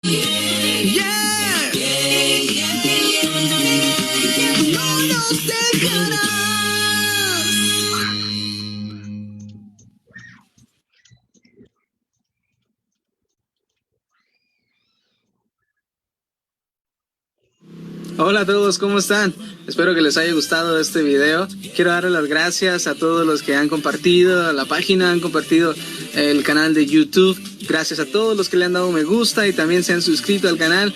Yeah. No nos dejarás. Hola a todos, ¿cómo están? Espero que les haya gustado este video. Quiero darle las gracias a todos los que han compartido la página, han compartido el canal de YouTube. Gracias a todos los que le han dado me gusta y también se han suscrito al canal.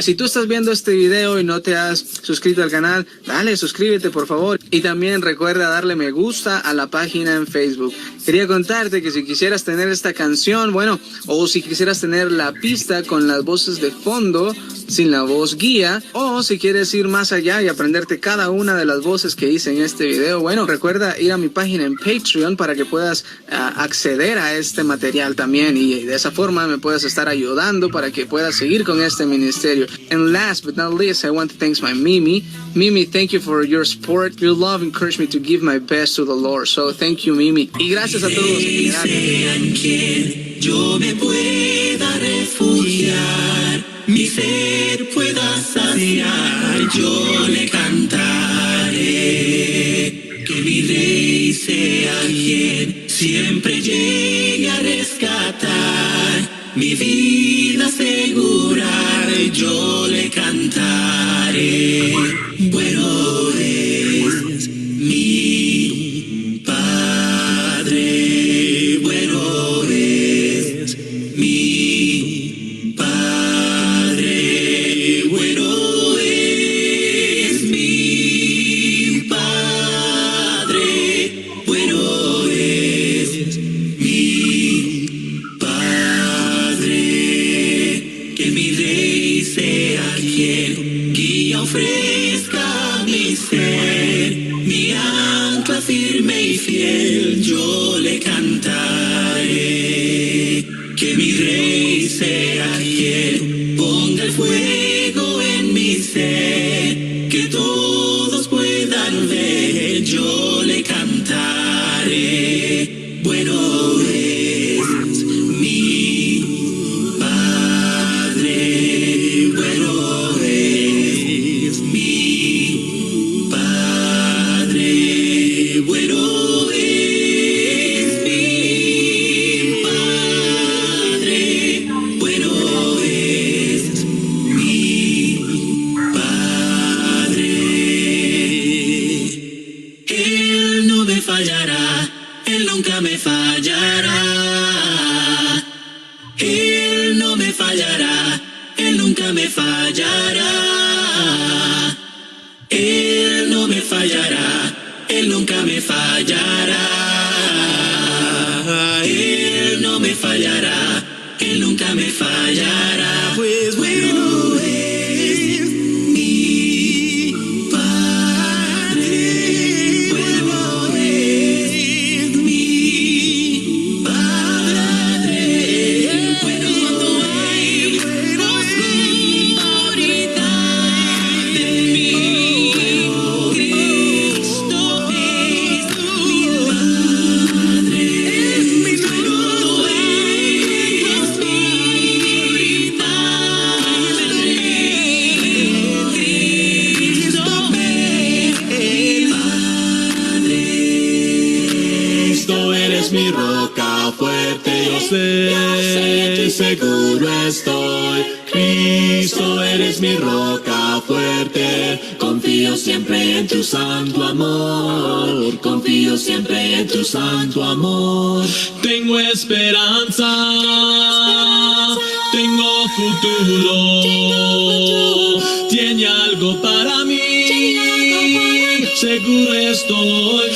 Si tú estás viendo este video y no te has suscrito al canal, dale, suscríbete por favor. Y también recuerda darle me gusta a la página en Facebook. Quería contarte que si quisieras tener esta canción, bueno, o si quisieras tener la pista con las voces de fondo, sin la voz guía, o si quieres ir más allá y aprenderte cada una de las voces que hice en este video, bueno, recuerda ir a mi página en Patreon para que puedas acceder a este material también y de esa forma me puedas estar ayudando para que puedas seguir con este ministerio. And last but not least, I want to thank my Mimi. Mimi, thank you for your support. Your love encouraged me to give my best to the Lord. So thank you, Mimi. Y gracias a todos en general. En quien yo me pueda refugiar, mi ser pueda saciar, yo le cantaré. Que mi rey sea quien siempre llegue a rescatar, mi vida asegurar, yo le cantaré. Bueno es mi Padre, bueno es mi Padre, bueno es mi Padre, bueno es mi Padre. Que mi Rey sea quien guía ofrezca mi ser, mi ancla firme y fiel, yo le cantaré. Que mi Rey sea quien ponga el fuego en mi ser, que todos puedan ver, yo le cantaré. Bueno es mi Padre, bueno es mi Padre, bueno es mi Padre, bueno es mi Padre. Él no me fallará, Él nunca me fallará. Él no me fallará, Él nunca me fallará. Él no me fallará, Él nunca me fallará. Él no me fallará, Él nunca me fallará. Pues bueno es mi Padre, bueno es mi Padre, bueno es oscuridad de mí. Cristo es mi Padre, bueno es mi Padre. Cristo eres mi roca fuerte, yo sé, seguro estoy. Cristo eres mi roca fuerte, confío siempre en tu santo amor, confío siempre en tu santo amor. Tengo esperanza, tengo futuro, tiene algo para mí. Seguro estoy,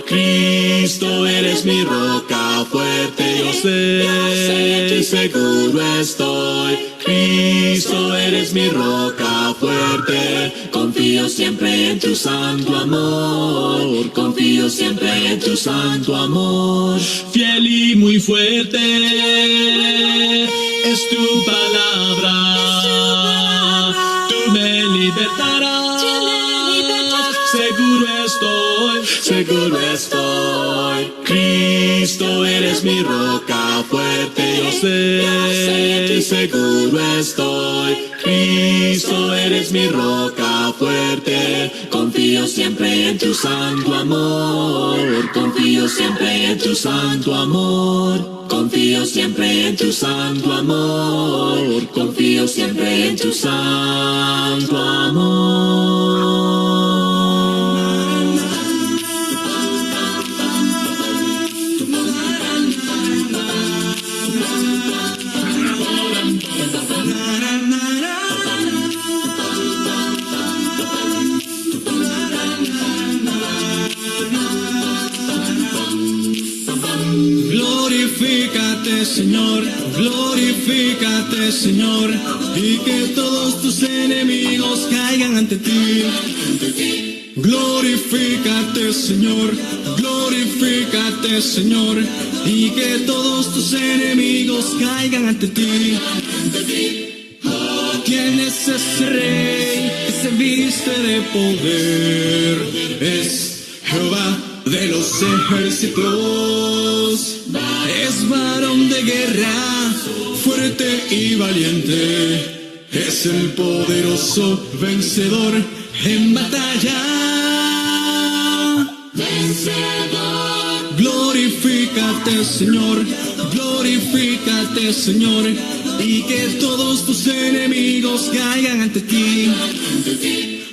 Cristo eres mi roca fuerte, yo sé, seguro estoy, Cristo eres mi roca fuerte, confío siempre en tu santo amor, confío siempre en tu santo amor. Fiel y muy fuerte es tu palabra, tú me libertarás. Seguro estoy, Cristo eres mi roca fuerte yo sé, y seguro estoy. Cristo, eres mi roca fuerte, confío siempre en tu santo amor, confío siempre en tu santo amor, confío siempre en tu santo amor, confío siempre en tu santo amor. Glorifícate, Señor, glorifícate, Señor, y que todos tus enemigos caigan ante ti. Glorifícate, Señor, glorifícate, Señor, y que todos tus enemigos caigan ante ti. ¿Quién es ese rey que se viste de poder? Es Jehová de los ejércitos, es varón de guerra, fuerte y valiente, es el poderoso vencedor en batalla. Vencedor. Glorifícate, Señor, glorifícate, Señor, y que todos tus enemigos caigan ante ti.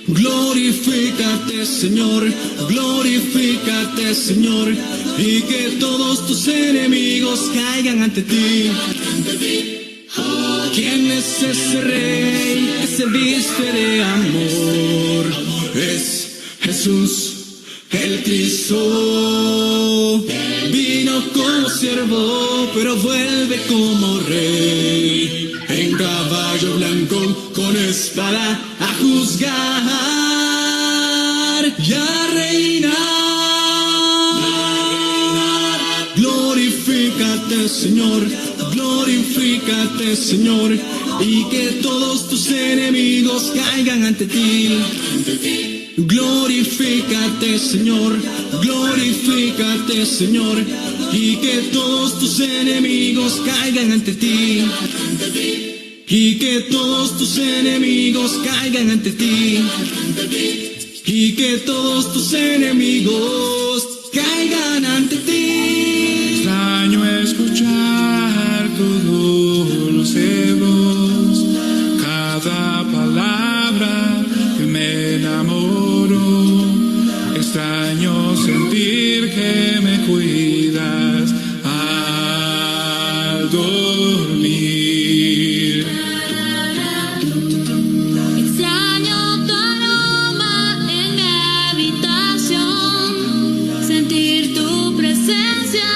Glorifícate, Señor, glorifícate, Señor, y que todos tus enemigos caigan ante ti. ¿Quién es ese rey que se viste de amor? Es Jesús, el Cristo. Vino como siervo, pero vuelve como rey. En caballo blanco, con espada, a juzgar y a reinar. Glorifícate, Señor, glorifícate, Señor, y que todos tus enemigos caigan ante ti. Glorifícate, Señor, glorifícate, Señor, y que todos tus enemigos caigan ante ti. Y que todos tus enemigos caigan ante ti. Y que todos tus enemigos caigan ante ti. Extraño escuchar tu dulce voz, cada palabra que me enamoro. Extraño sentir que me cuidas al dormir. Extraño tu aroma en mi habitación, sentir tu presencia.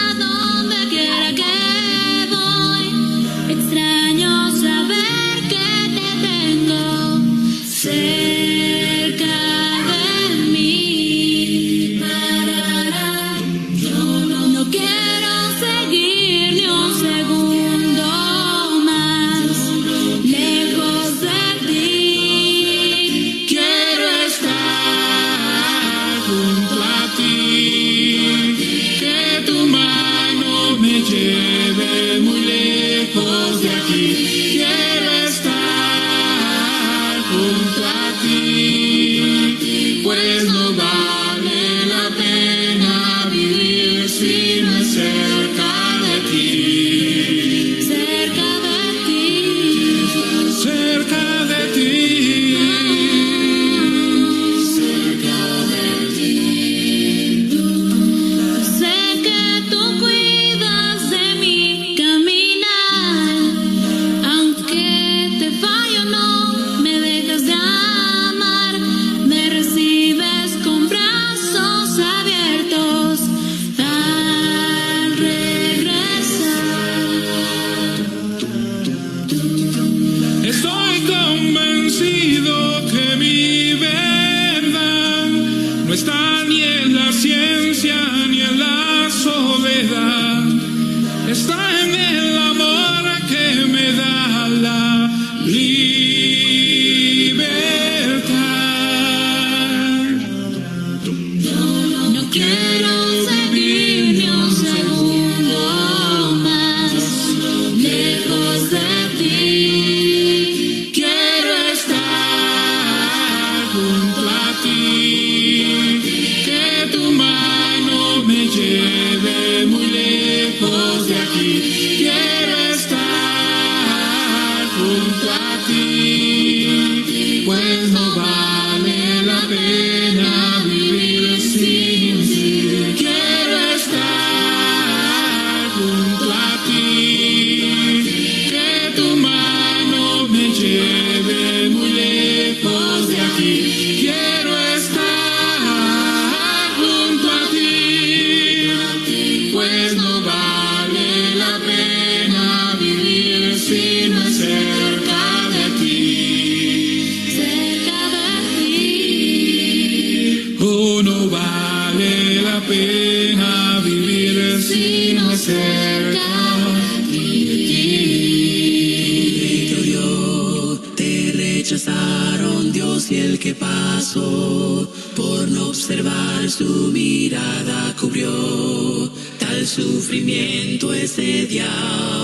rechazaron Dios y el que pasó, por no observar su mirada cubrió, tal sufrimiento ese día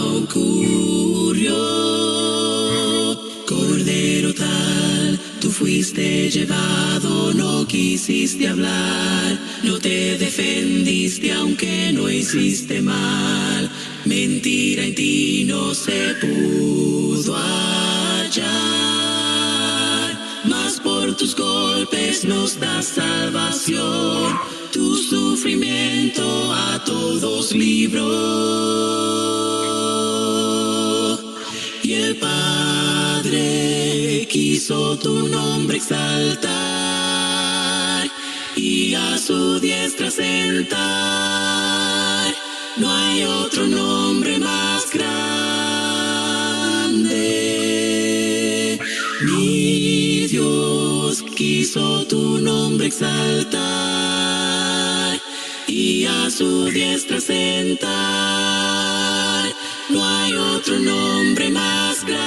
ocurrió. Cordero tal, tú fuiste llevado, no quisiste hablar, no te defendiste aunque no hiciste mal, mentira en ti no se pudo hallar, mas por tus golpes nos das salvación, tu sufrimiento a todos libró. Y el Padre quiso tu nombre exaltar y a su diestra sentar. No hay otro nombre más grande. Mi Dios quiso tu nombre exaltar y a su diestra sentar. No hay otro nombre más grande.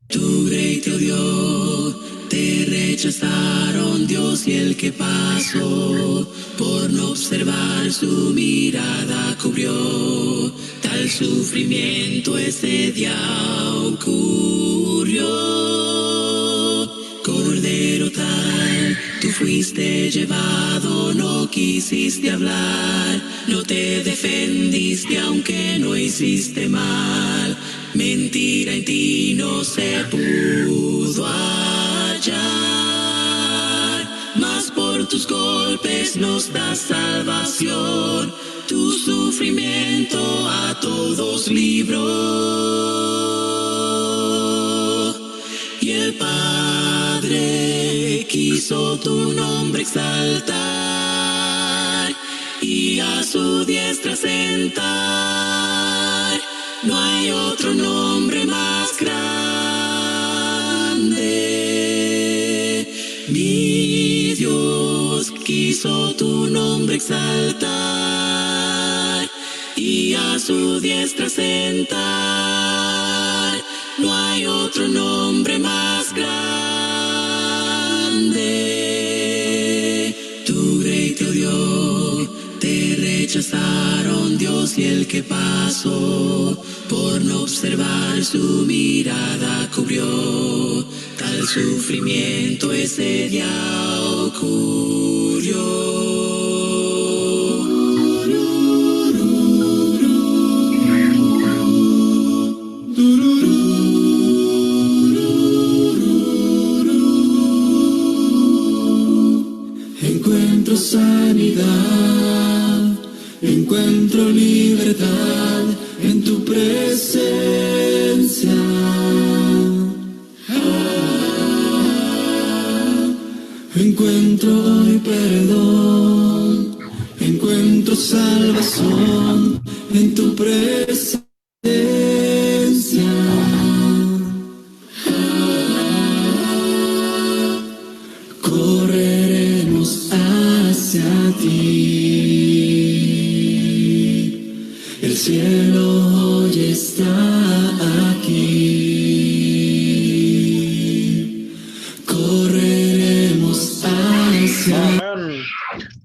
Tu rey te odió, te rechazaron Dios y el que pasó, por no observar su mirada cubrió, tal sufrimiento ese día ocurrió. Cordero tal, tú fuiste llevado, no quisiste hablar, no te defendiste aunque no hiciste mal, mentira en ti no se pudo hallar, mas por tus golpes nos das salvación, tu sufrimiento a todos libró. Y el Padre quiso tu nombre exaltar y a su diestra sentar. No hay otro nombre más grande. Mi Dios quiso tu nombre exaltar y a su diestra sentar. No hay otro nombre más grande. Tu rey te odió, te rechazaron Dios y el que pasó, por no observar su mirada cubrió, tal sufrimiento ese día ocurrió. Encuentro sanidad, encuentro libertad en tu presencia. Encuentro hoy perdón, encuentro salvación en tu presencia. Correremos hacia ti, el cielo hoy está aquí. Correremos hacia. Amén.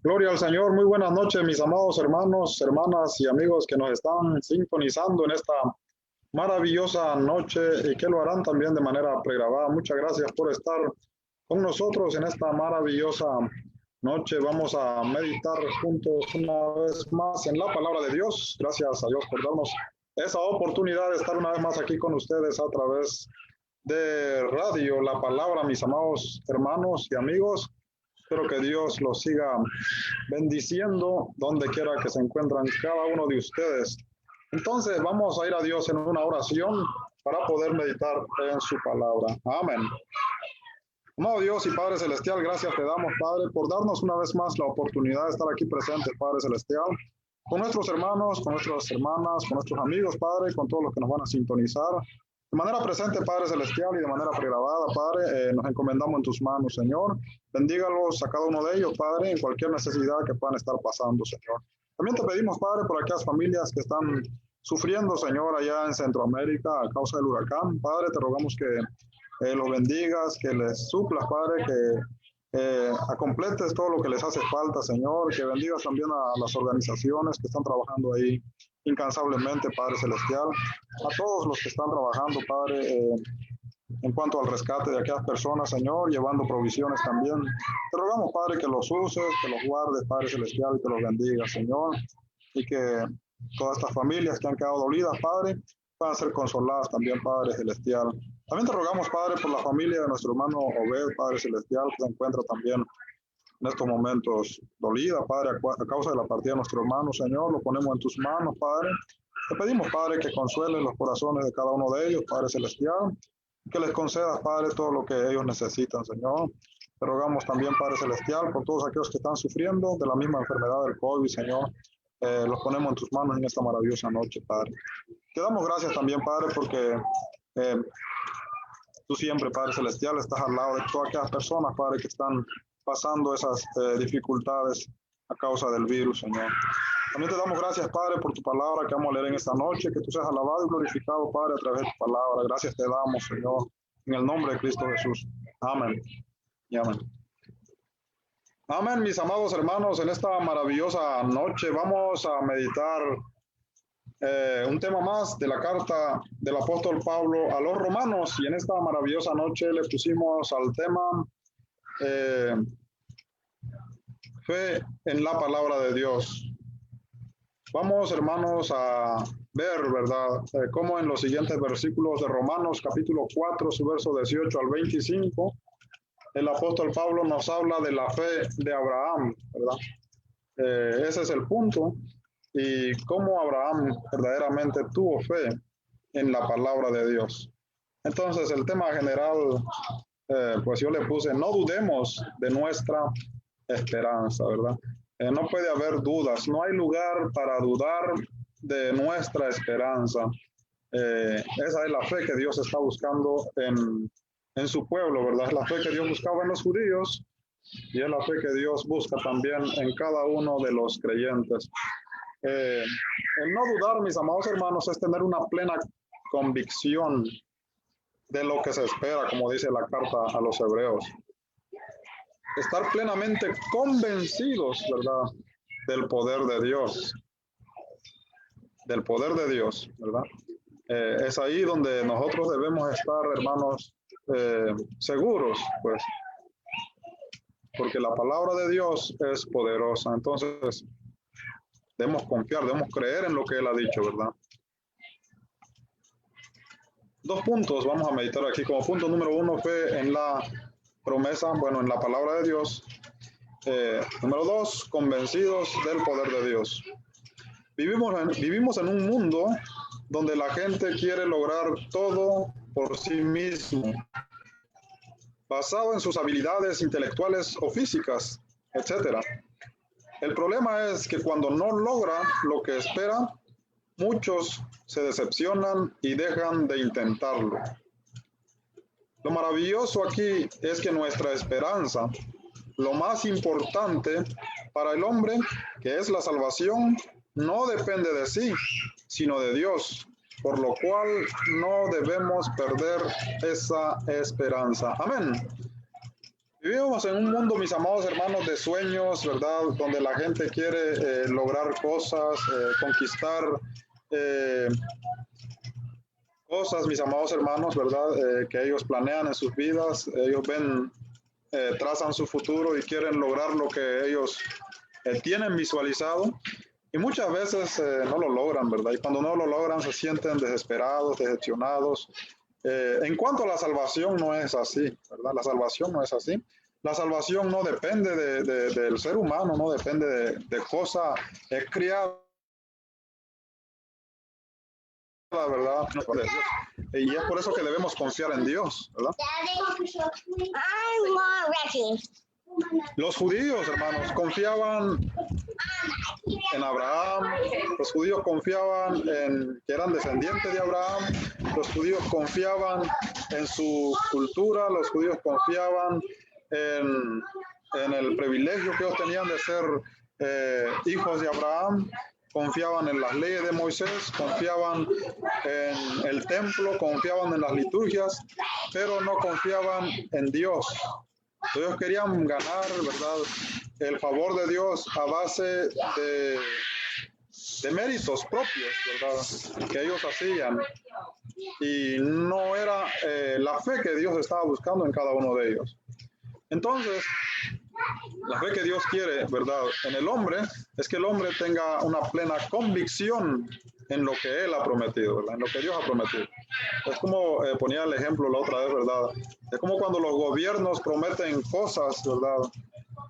Gloria al Señor. Muy buenas noches, mis amados hermanos, hermanas y amigos que nos están sintonizando en esta maravillosa noche y que lo harán también de manera pregrabada. Muchas gracias por estar con nosotros en esta maravillosa noche. Vamos a meditar juntos una vez más en la palabra de Dios. Gracias a Dios por darnos esa oportunidad de estar una vez más aquí con ustedes a través de Radio La Palabra, mis amados hermanos y amigos. Espero que Dios los siga bendiciendo donde quiera que se encuentran cada uno de ustedes. Entonces vamos a ir a Dios en una oración para poder meditar en su palabra. Amén. Amado Dios y Padre Celestial, gracias te damos, Padre, por darnos una vez más la oportunidad de estar aquí presentes, Padre Celestial, con nuestros hermanos, con nuestras hermanas, con nuestros amigos, Padre, con todos los que nos van a sintonizar. De manera presente, Padre Celestial, y de manera pregrabada, Padre, nos encomendamos en tus manos, Señor. Bendígalos a cada uno de ellos, Padre, en cualquier necesidad que puedan estar pasando, Señor. También te pedimos, Padre, por aquellas familias que están sufriendo, Señor, allá en Centroamérica a causa del huracán. Padre, te rogamos que los bendigas, que les suplas, Padre, que completes todo lo que les hace falta, Señor, que bendigas también a las organizaciones que están trabajando ahí incansablemente, Padre Celestial, a todos los que están trabajando, Padre, en cuanto al rescate de aquellas personas, Señor, llevando provisiones también. Te rogamos, Padre, que los uses, que los guardes, Padre Celestial, y que los bendigas, Señor, y que todas estas familias que han quedado dolidas, Padre, puedan ser consoladas también, Padre Celestial. También te rogamos, Padre, por la familia de nuestro hermano Obed, Padre Celestial, que se encuentra también en estos momentos dolida, Padre, a causa de la partida de nuestro hermano, Señor, lo ponemos en tus manos, Padre. Te pedimos, Padre, que consueles los corazones de cada uno de ellos, Padre Celestial, que les concedas, Padre, todo lo que ellos necesitan, Señor. Te rogamos también, Padre Celestial, por todos aquellos que están sufriendo de la misma enfermedad del COVID, Señor. Los ponemos en tus manos en esta maravillosa noche, Padre. Te damos gracias también, Padre, porque tú siempre, Padre Celestial, estás al lado de todas aquellas personas, Padre, que están pasando esas dificultades a causa del virus, Señor. También te damos gracias, Padre, por tu palabra que vamos a leer en esta noche, que tú seas alabado y glorificado, Padre, a través de tu palabra. Gracias te damos, Señor, en el nombre de Cristo Jesús. Amén y amén. Amén, mis amados hermanos, en esta maravillosa noche vamos a meditar un tema más de la carta del apóstol Pablo a los romanos, y en esta maravillosa noche le pusimos al tema fe en la palabra de Dios. Vamos, hermanos, a ver, ¿verdad?, cómo en los siguientes versículos de Romanos, capítulo 4, su verso 18 al 25, el apóstol Pablo nos habla de la fe de Abraham, ¿verdad? Ese es el punto, y cómo Abraham verdaderamente tuvo fe en la palabra de Dios. Entonces, el tema general, pues yo le puse, no dudemos de nuestra esperanza, ¿verdad? No puede haber dudas, no hay lugar para dudar de nuestra esperanza. Esa es la fe que Dios está buscando en su pueblo, ¿verdad? Es la fe que Dios buscaba en los judíos y es la fe que Dios busca también en cada uno de los creyentes. El no dudar, mis amados hermanos, es tener una plena convicción de lo que se espera, como dice la carta a los hebreos. Estar plenamente convencidos, ¿verdad?, del poder de Dios. Del poder de Dios, ¿verdad? Es ahí donde nosotros debemos estar, hermanos, seguros, pues, porque la palabra de Dios es poderosa. Entonces, debemos confiar, debemos creer en lo que Él ha dicho, ¿verdad? Dos puntos vamos a meditar aquí. Como punto número uno, fe en la promesa, bueno, en la palabra de Dios. Número dos, convencidos del poder de Dios. Vivimos en un mundo donde la gente quiere lograr todo por sí mismo, basado en sus habilidades intelectuales o físicas, etc. El problema es que cuando no logra lo que espera, muchos se decepcionan y dejan de intentarlo. Lo maravilloso aquí es que nuestra esperanza, lo más importante para el hombre, que es la salvación, no depende de sí, sino de Dios, por lo cual no debemos perder esa esperanza. Amén. Vivimos en un mundo, mis amados hermanos, de sueños, ¿verdad?, donde la gente quiere lograr cosas, conquistar cosas, mis amados hermanos, ¿verdad?, que ellos planean en sus vidas. Ellos ven, trazan su futuro y quieren lograr lo que ellos tienen visualizado. Y muchas veces no lo logran, ¿verdad? Y cuando no lo logran se sienten desesperados, decepcionados. En cuanto a la salvación, no es así, ¿verdad? La salvación no es así. La salvación no depende del ser humano, no depende de cosa criada, ¿verdad? Y es por eso que debemos confiar en Dios, ¿verdad? Los judíos, hermanos, confiaban en Abraham. Los judíos confiaban en que eran descendientes de Abraham. Los judíos confiaban en su cultura. Los judíos confiaban en el privilegio que ellos tenían de ser hijos de Abraham. confiaban en las leyes de Moisés, confiaban en el templo, confiaban en las liturgias, pero no confiaban en Dios. Ellos querían ganar, ¿verdad?, el favor de Dios a base de méritos propios, ¿verdad?, que ellos hacían. Y no era la fe que Dios estaba buscando en cada uno de ellos. Entonces, la fe que Dios quiere, ¿verdad?, en el hombre, es que el hombre tenga una plena convicción en lo que Él ha prometido, ¿verdad?, en lo que Dios ha prometido. Es como ponía el ejemplo la otra vez, ¿verdad? Es como cuando los gobiernos prometen cosas, ¿verdad?,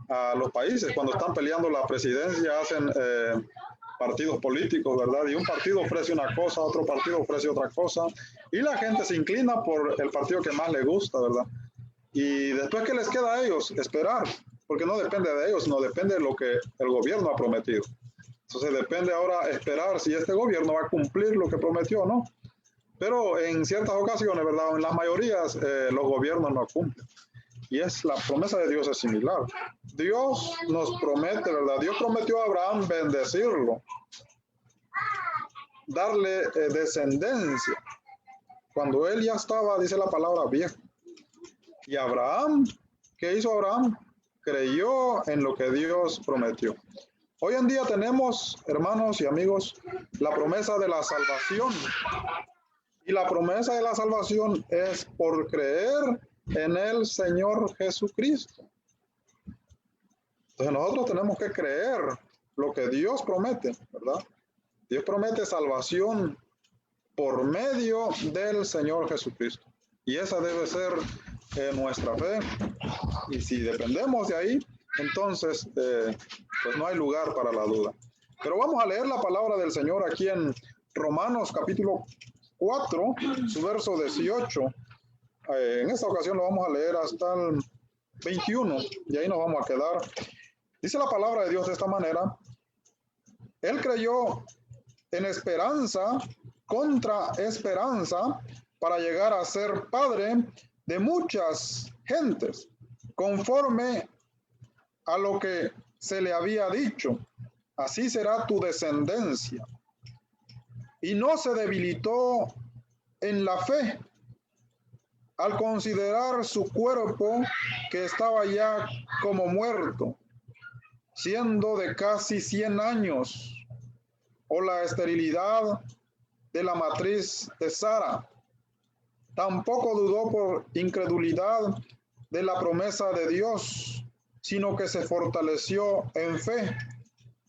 a los países. Cuando están peleando la presidencia, hacen partidos políticos, ¿verdad? Y un partido ofrece una cosa, otro partido ofrece otra cosa, y la gente se inclina por el partido que más le gusta, ¿verdad? Y después, ¿qué les queda a ellos? Esperar, porque no depende de ellos, no depende de lo que el gobierno ha prometido. Entonces depende ahora esperar si este gobierno va a cumplir lo que prometió o no. Pero en ciertas ocasiones, ¿verdad?, en las mayorías, los gobiernos no cumplen. Y la promesa de Dios es similar. Dios nos promete, ¿verdad? Dios prometió a Abraham bendecirlo, darle descendencia, cuando él ya estaba, dice la palabra, viejo. Y Abraham, ¿qué hizo Abraham? Creyó en lo que Dios prometió. Hoy en día tenemos, hermanos y amigos, la promesa de la salvación. Y la promesa de la salvación es por creer en el Señor Jesucristo. Entonces nosotros tenemos que creer lo que Dios promete, ¿verdad? Dios promete salvación por medio del Señor Jesucristo. Y esa debe ser nuestra fe. Y si dependemos de ahí, entonces pues no hay lugar para la duda. Pero vamos a leer la palabra del Señor aquí en Romanos capítulo 4, su verso 18. En esta ocasión lo vamos a leer hasta el 21 y ahí nos vamos a quedar. Dice la palabra de Dios de esta manera: Él creyó en esperanza contra esperanza para llegar a ser padre de muchas gentes, conforme a lo que se le había dicho, así será tu descendencia. Y no se debilitó en la fe al considerar su cuerpo, que estaba ya como muerto, siendo de casi 100 años, o la esterilidad de la matriz de Sara. Tampoco dudó por incredulidad de la promesa de Dios, sino que se fortaleció en fe,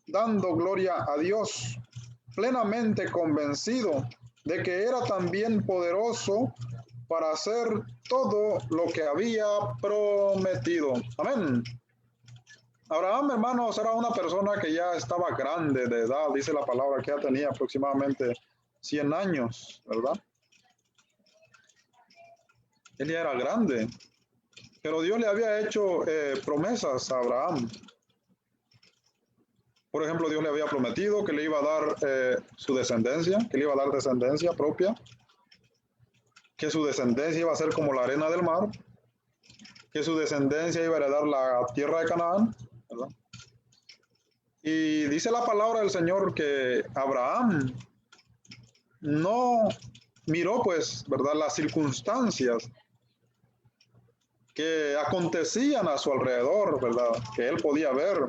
dando gloria a Dios, plenamente convencido de que era también poderoso para hacer todo lo que había prometido. Amén. Abraham, hermanos, era una persona que ya estaba grande de edad, dice la palabra que ya tenía aproximadamente 100 años, ¿verdad? Él ya era grande, pero Dios le había hecho promesas a Abraham. Por ejemplo, Dios le había prometido que le iba a dar su descendencia, que le iba a dar descendencia propia, que su descendencia iba a ser como la arena del mar, que su descendencia iba a heredar la tierra de Canaán, ¿verdad? Y dice la palabra del Señor que Abraham no miró, pues, ¿verdad?, las circunstancias que acontecían a su alrededor, ¿verdad?, que él podía ver,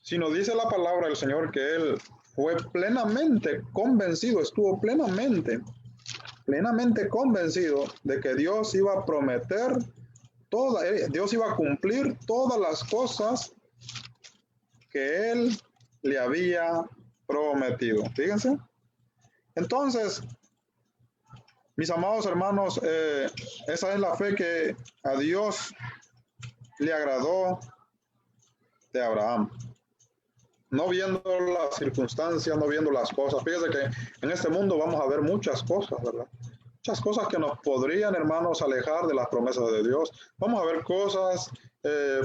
sino dice la palabra del Señor que él fue plenamente convencido, estuvo plenamente convencido de que Dios iba a prometer Dios iba a cumplir todas las cosas que él le había prometido. Fíjense. Entonces, mis amados hermanos, esa es la fe que a Dios le agradó de Abraham. No viendo las circunstancias, no viendo las cosas. Fíjense que en este mundo vamos a ver muchas cosas, ¿verdad? Muchas cosas que nos podrían, hermanos, alejar de las promesas de Dios. Vamos a ver cosas,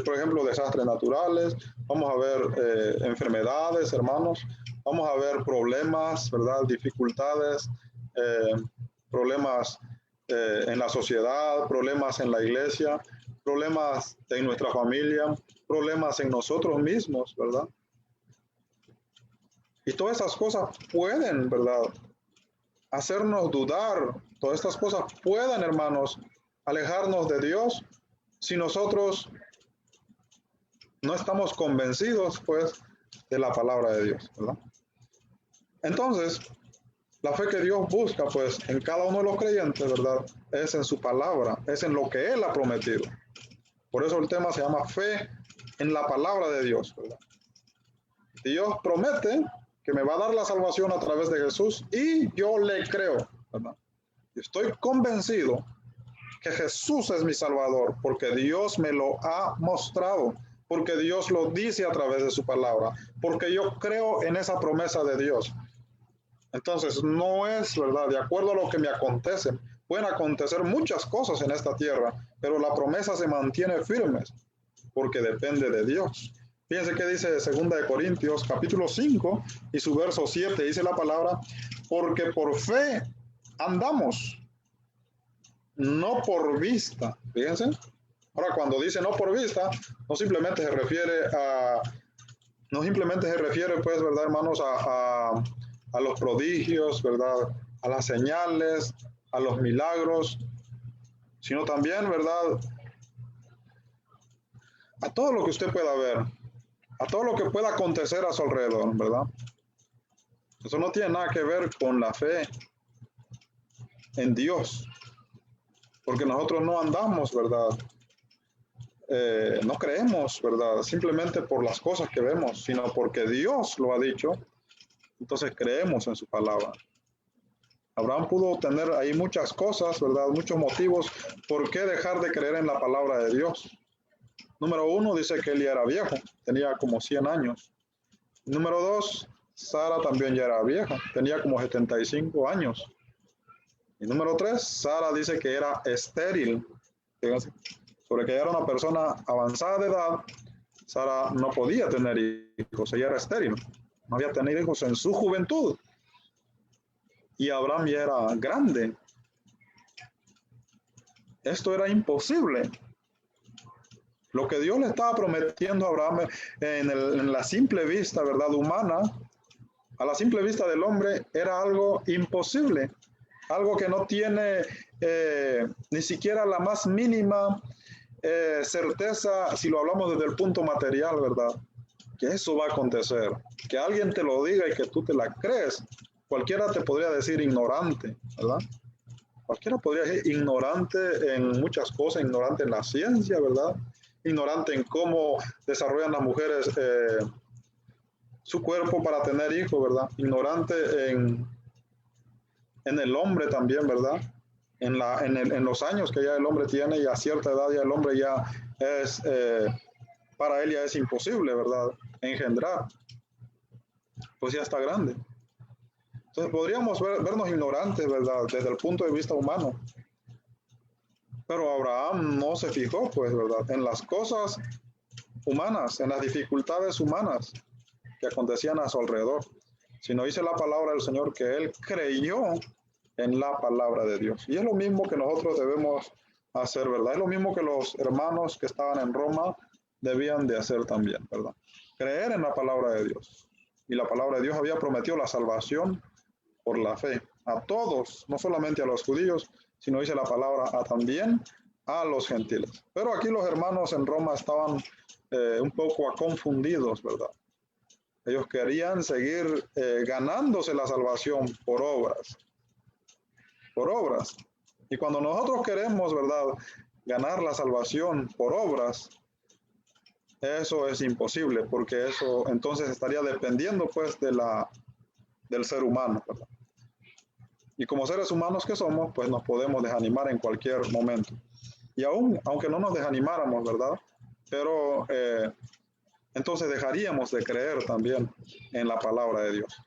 por ejemplo, desastres naturales. Vamos a ver enfermedades, hermanos. Vamos a ver problemas, ¿verdad? Dificultades, problemas en la sociedad, problemas en la iglesia, problemas en nuestra familia, problemas en nosotros mismos, ¿verdad? Y todas esas cosas pueden, ¿verdad?, hacernos dudar. Todas estas cosas pueden, hermanos, alejarnos de Dios si nosotros no estamos convencidos, pues, de la palabra de Dios, ¿verdad? Entonces, la fe que Dios busca, pues, en cada uno de los creyentes, ¿verdad?, es en su palabra, es en lo que Él ha prometido. Por eso el tema se llama fe en la palabra de Dios, ¿verdad? Dios promete que me va a dar la salvación a través de Jesús y yo le creo, ¿verdad? Estoy convencido que Jesús es mi Salvador porque Dios me lo ha mostrado, porque Dios lo dice a través de su palabra, porque yo creo en esa promesa de Dios. Entonces, no es, ¿verdad?, de acuerdo a lo que me acontece. Pueden acontecer muchas cosas en esta tierra, pero la promesa se mantiene firme porque depende de Dios. Fíjense qué dice 2 de Corintios, capítulo 5 y su verso 7, dice la palabra, porque por fe andamos, no por vista. Fíjense. Ahora, cuando dice no por vista, no simplemente se refiere, pues, ¿verdad, hermanos?, a los prodigios, ¿verdad?, a las señales, a los milagros, sino también, ¿verdad?, a todo lo que usted pueda ver, a todo lo que pueda acontecer a su alrededor, ¿verdad? Eso no tiene nada que ver con la fe en Dios, porque nosotros no andamos, ¿verdad?, no creemos, ¿verdad?, simplemente por las cosas que vemos, sino porque Dios lo ha dicho. Entonces creemos en su palabra. Abraham pudo tener ahí muchas cosas, ¿verdad?, muchos motivos por qué dejar de creer en la palabra de Dios. Número 1, dice que él ya era viejo, tenía como 100 años. Número 2, Sara también ya era vieja, tenía como 75 años. Y número 3, Sara dice que era estéril. Fíjense, sobre que ella era una persona avanzada de edad, Sara no podía tener hijos, ella era estéril. No había tenido hijos en su juventud. Y Abraham ya era grande. Esto era imposible. Lo que Dios le estaba prometiendo a Abraham en la simple vista, ¿verdad?, humana, a la simple vista del hombre, era algo imposible. Algo que no tiene ni siquiera la más mínima certeza, si lo hablamos desde el punto material, ¿verdad?, que eso va a acontecer. Que alguien te lo diga y que tú te la crees. Cualquiera te podría decir ignorante, ¿verdad? Cualquiera podría decir ignorante en muchas cosas, ignorante en la ciencia, ¿verdad? Ignorante en cómo desarrollan las mujeres su cuerpo para tener hijos, ¿verdad? Ignorante en el hombre también, ¿verdad? En los años que ya el hombre tiene y a cierta edad ya el hombre ya es, para él ya es imposible, ¿verdad?, engendrar. Pues ya está grande. Entonces podríamos vernos ignorantes, ¿verdad?, desde el punto de vista humano. Pero Abraham no se fijó, pues, ¿verdad?, en las cosas humanas, en las dificultades humanas que acontecían a su alrededor, sino dice la palabra del Señor que él creyó en la palabra de Dios. Y es lo mismo que nosotros debemos hacer, ¿verdad? Es lo mismo que los hermanos que estaban en Roma debían de hacer también, ¿verdad? Creer en la palabra de Dios. Y la palabra de Dios había prometido la salvación por la fe a todos, no solamente a los judíos, sino dice la palabra también a los gentiles. Pero aquí los hermanos en Roma estaban un poco confundidos, ¿verdad? Ellos querían seguir ganándose la salvación por obras. Por obras. Y cuando nosotros queremos, ¿verdad?, ganar la salvación por obras, eso es imposible, porque eso entonces estaría dependiendo, pues, del ser humano, ¿verdad? Y como seres humanos que somos, pues nos podemos desanimar en cualquier momento. Y aunque no nos desanimáramos, ¿verdad?, pero entonces dejaríamos de creer también en la palabra de Dios.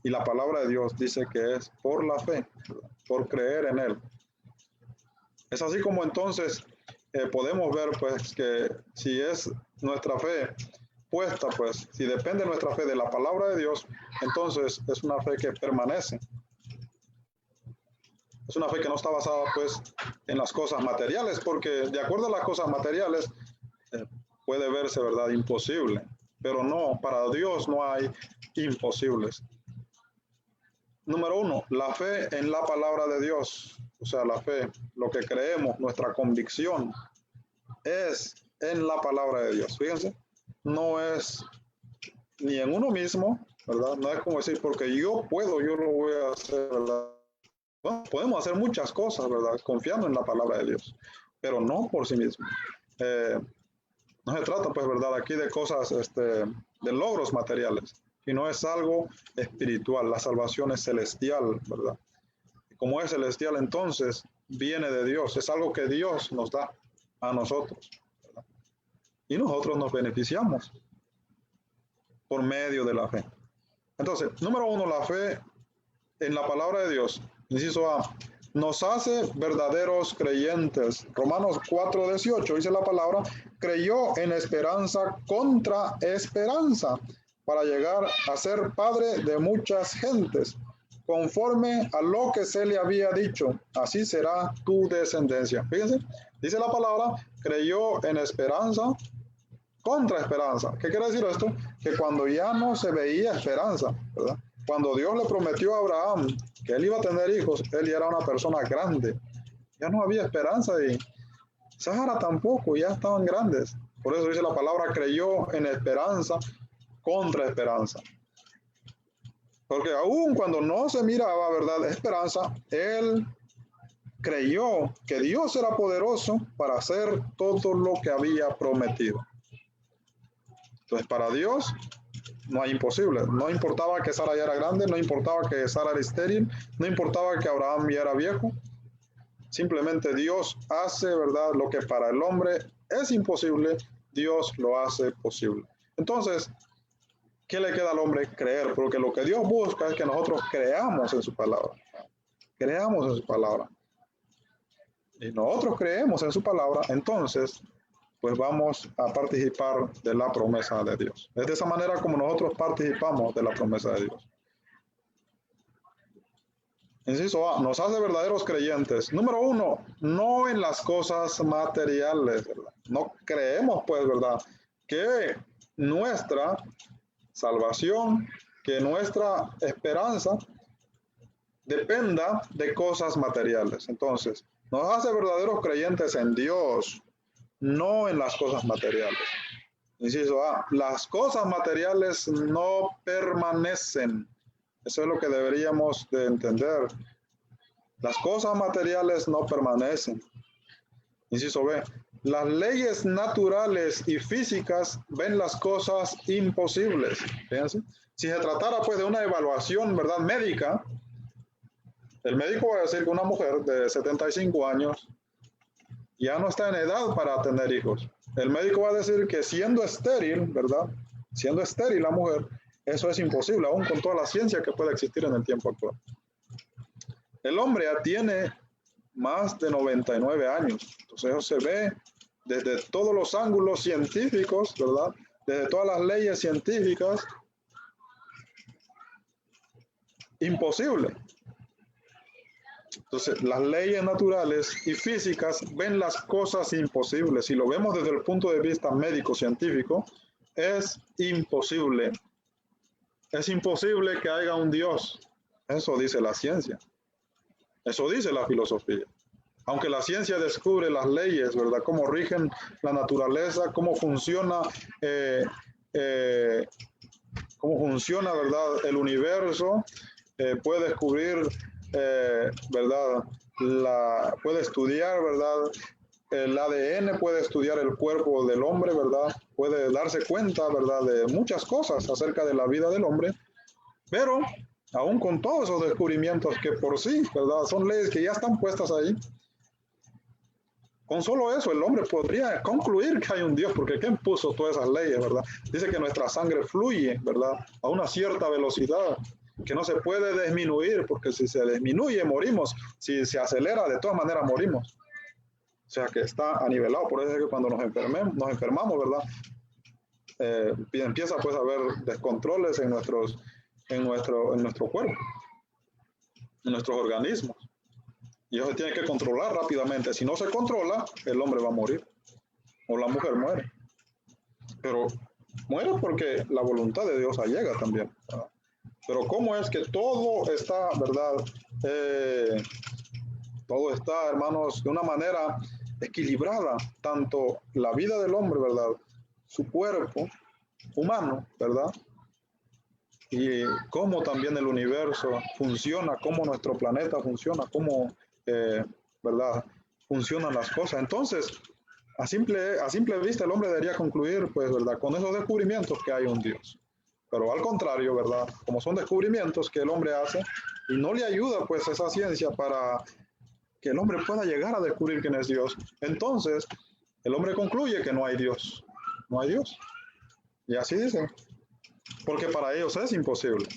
Y la palabra de Dios dice que es por la fe, ¿verdad?, por creer en Él. Es así como entonces podemos ver, pues, que si es nuestra fe puesta, pues, si depende nuestra fe de la palabra de Dios, entonces es una fe que permanece. Es una fe que no está basada, pues, en las cosas materiales, porque de acuerdo a las cosas materiales puede verse, ¿verdad?, imposible. Pero no, para Dios no hay imposibles. Número 1, la fe en la palabra de Dios. O sea, la fe, lo que creemos, nuestra convicción es en la palabra de Dios. Fíjense, no es ni en uno mismo, ¿verdad? No es como decir, porque yo puedo, yo lo voy a hacer, ¿verdad? Bueno, podemos hacer muchas cosas, ¿verdad? Confiando en la palabra de Dios, pero no por sí mismo. No se trata, pues, ¿verdad? Aquí de cosas, de logros materiales, sino es algo espiritual. La salvación es celestial, ¿verdad? Y como es celestial, entonces viene de Dios. Es algo que Dios nos da a nosotros, ¿verdad? Y nosotros nos beneficiamos por medio de la fe. Entonces, número 1, la fe en la palabra de Dios. Inciso A, nos hace verdaderos creyentes. Romanos 4:18 dice la palabra, creyó en esperanza contra esperanza, para llegar a ser padre de muchas gentes, conforme a lo que se le había dicho, así será tu descendencia. Fíjense, dice la palabra, creyó en esperanza contra esperanza. ¿Qué quiere decir esto? Que cuando ya no se veía esperanza, ¿verdad? Cuando Dios le prometió a Abraham que él iba a tener hijos, él ya era una persona grande. Ya no había esperanza y Sara tampoco, ya estaban grandes. Por eso dice la palabra, creyó en esperanza contra esperanza. Porque aún cuando no se miraba, ¿verdad?, esperanza, él creyó que Dios era poderoso para hacer todo lo que había prometido. Entonces, para Dios no hay imposible. No importaba que Sara ya era grande, no importaba que Sara era estéril, no importaba que Abraham ya era viejo. Simplemente Dios hace, ¿verdad?, lo que para el hombre es imposible, Dios lo hace posible. Entonces, ¿qué le queda al hombre? Creer, porque lo que Dios busca es que nosotros creamos en su palabra. Creamos en su palabra. Y nosotros creemos en su palabra, entonces, pues vamos a participar de la promesa de Dios. Es de esa manera como nosotros participamos de la promesa de Dios. Inciso A, nos hace verdaderos creyentes. Número 1, no en las cosas materiales, ¿verdad? No creemos, pues, ¿verdad?, que nuestra salvación, que nuestra esperanza dependa de cosas materiales. Entonces, nos hace verdaderos creyentes en Dios, no en las cosas materiales. Inciso A, las cosas materiales no permanecen. Eso es lo que deberíamos de entender. Las cosas materiales no permanecen. Inciso B, las leyes naturales y físicas ven las cosas imposibles. Fíjense. Si se tratara, pues, de una evaluación, ¿verdad?, médica, el médico va a decir que una mujer de 75 años ya no está en edad para tener hijos. El médico va a decir que siendo estéril, ¿verdad?, siendo estéril la mujer, eso es imposible, aún con toda la ciencia que puede existir en el tiempo actual. El hombre ya tiene más de 99 años. Entonces eso se ve desde todos los ángulos científicos, ¿verdad?, desde todas las leyes científicas, imposible. Entonces, las leyes naturales y físicas ven las cosas imposibles. Si lo vemos desde el punto de vista médico-científico, es imposible. Es imposible que haya un Dios. Eso dice la ciencia. Eso dice la filosofía. Aunque la ciencia descubre las leyes, ¿verdad?, cómo rigen la naturaleza, cómo funciona, ¿verdad?, el universo, puede descubrir, ¿verdad?, puede estudiar, ¿verdad?, el ADN, puede estudiar el cuerpo del hombre, ¿verdad?, puede darse cuenta, ¿verdad?, de muchas cosas acerca de la vida del hombre, pero aún con todos esos descubrimientos que por sí, ¿verdad?, son leyes que ya están puestas ahí, con solo eso el hombre podría concluir que hay un Dios, porque ¿quién puso todas esas leyes, verdad? Dice que nuestra sangre fluye, ¿verdad?, a una cierta velocidad, que no se puede disminuir, porque si se disminuye morimos, si se acelera de todas maneras morimos. O sea que está anivelado. Por eso es que cuando nos enfermamos, ¿verdad?, empieza pues a haber descontroles en nuestro cuerpo, en nuestros organismos. Y eso se tiene que controlar rápidamente. Si no se controla, el hombre va a morir o la mujer muere. Pero Muere porque la voluntad de Dios allega también, ¿verdad? Pero cómo es que todo está, ¿verdad? Todo está, hermanos, de una manera equilibrada, tanto la vida del hombre, ¿verdad? Su cuerpo humano, ¿verdad? Y cómo también el universo funciona, cómo nuestro planeta funciona, cómo, ¿verdad? Funcionan las cosas. Entonces, a simple vista el hombre debería concluir, pues, ¿verdad? Con esos descubrimientos que hay un Dios. Pero al contrario, ¿verdad? Como son descubrimientos que el hombre hace y no le ayuda, pues, esa ciencia para que el hombre pueda llegar a descubrir quién es Dios, entonces el hombre concluye que no hay Dios. No hay Dios. Y así dicen. Porque para ellos es imposible.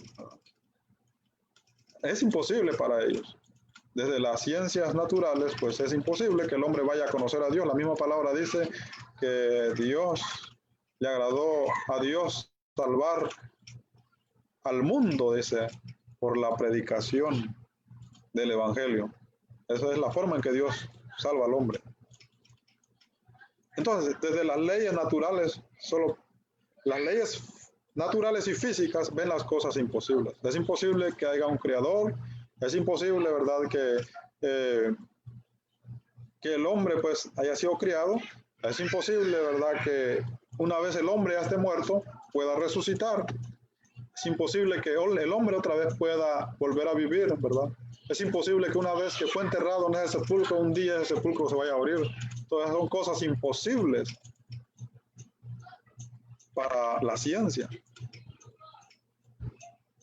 Es imposible para ellos. Desde las ciencias naturales, pues es imposible que el hombre vaya a conocer a Dios. La misma palabra dice que Dios le agradó a Dios salvar al mundo, dice, por la predicación del Evangelio. Esa es la forma en que Dios salva al hombre. Entonces, desde las leyes naturales, solo las leyes naturales y físicas ven las cosas imposibles. Es imposible que haya un creador, es imposible, ¿verdad?, que el hombre pues haya sido criado, es imposible, ¿verdad?, que una vez el hombre ya esté muerto, pueda resucitar. Es imposible que el hombre otra vez pueda volver a vivir, ¿verdad? Es imposible que una vez que fue enterrado en ese sepulcro, un día ese sepulcro se vaya a abrir. Todas son cosas imposibles para la ciencia.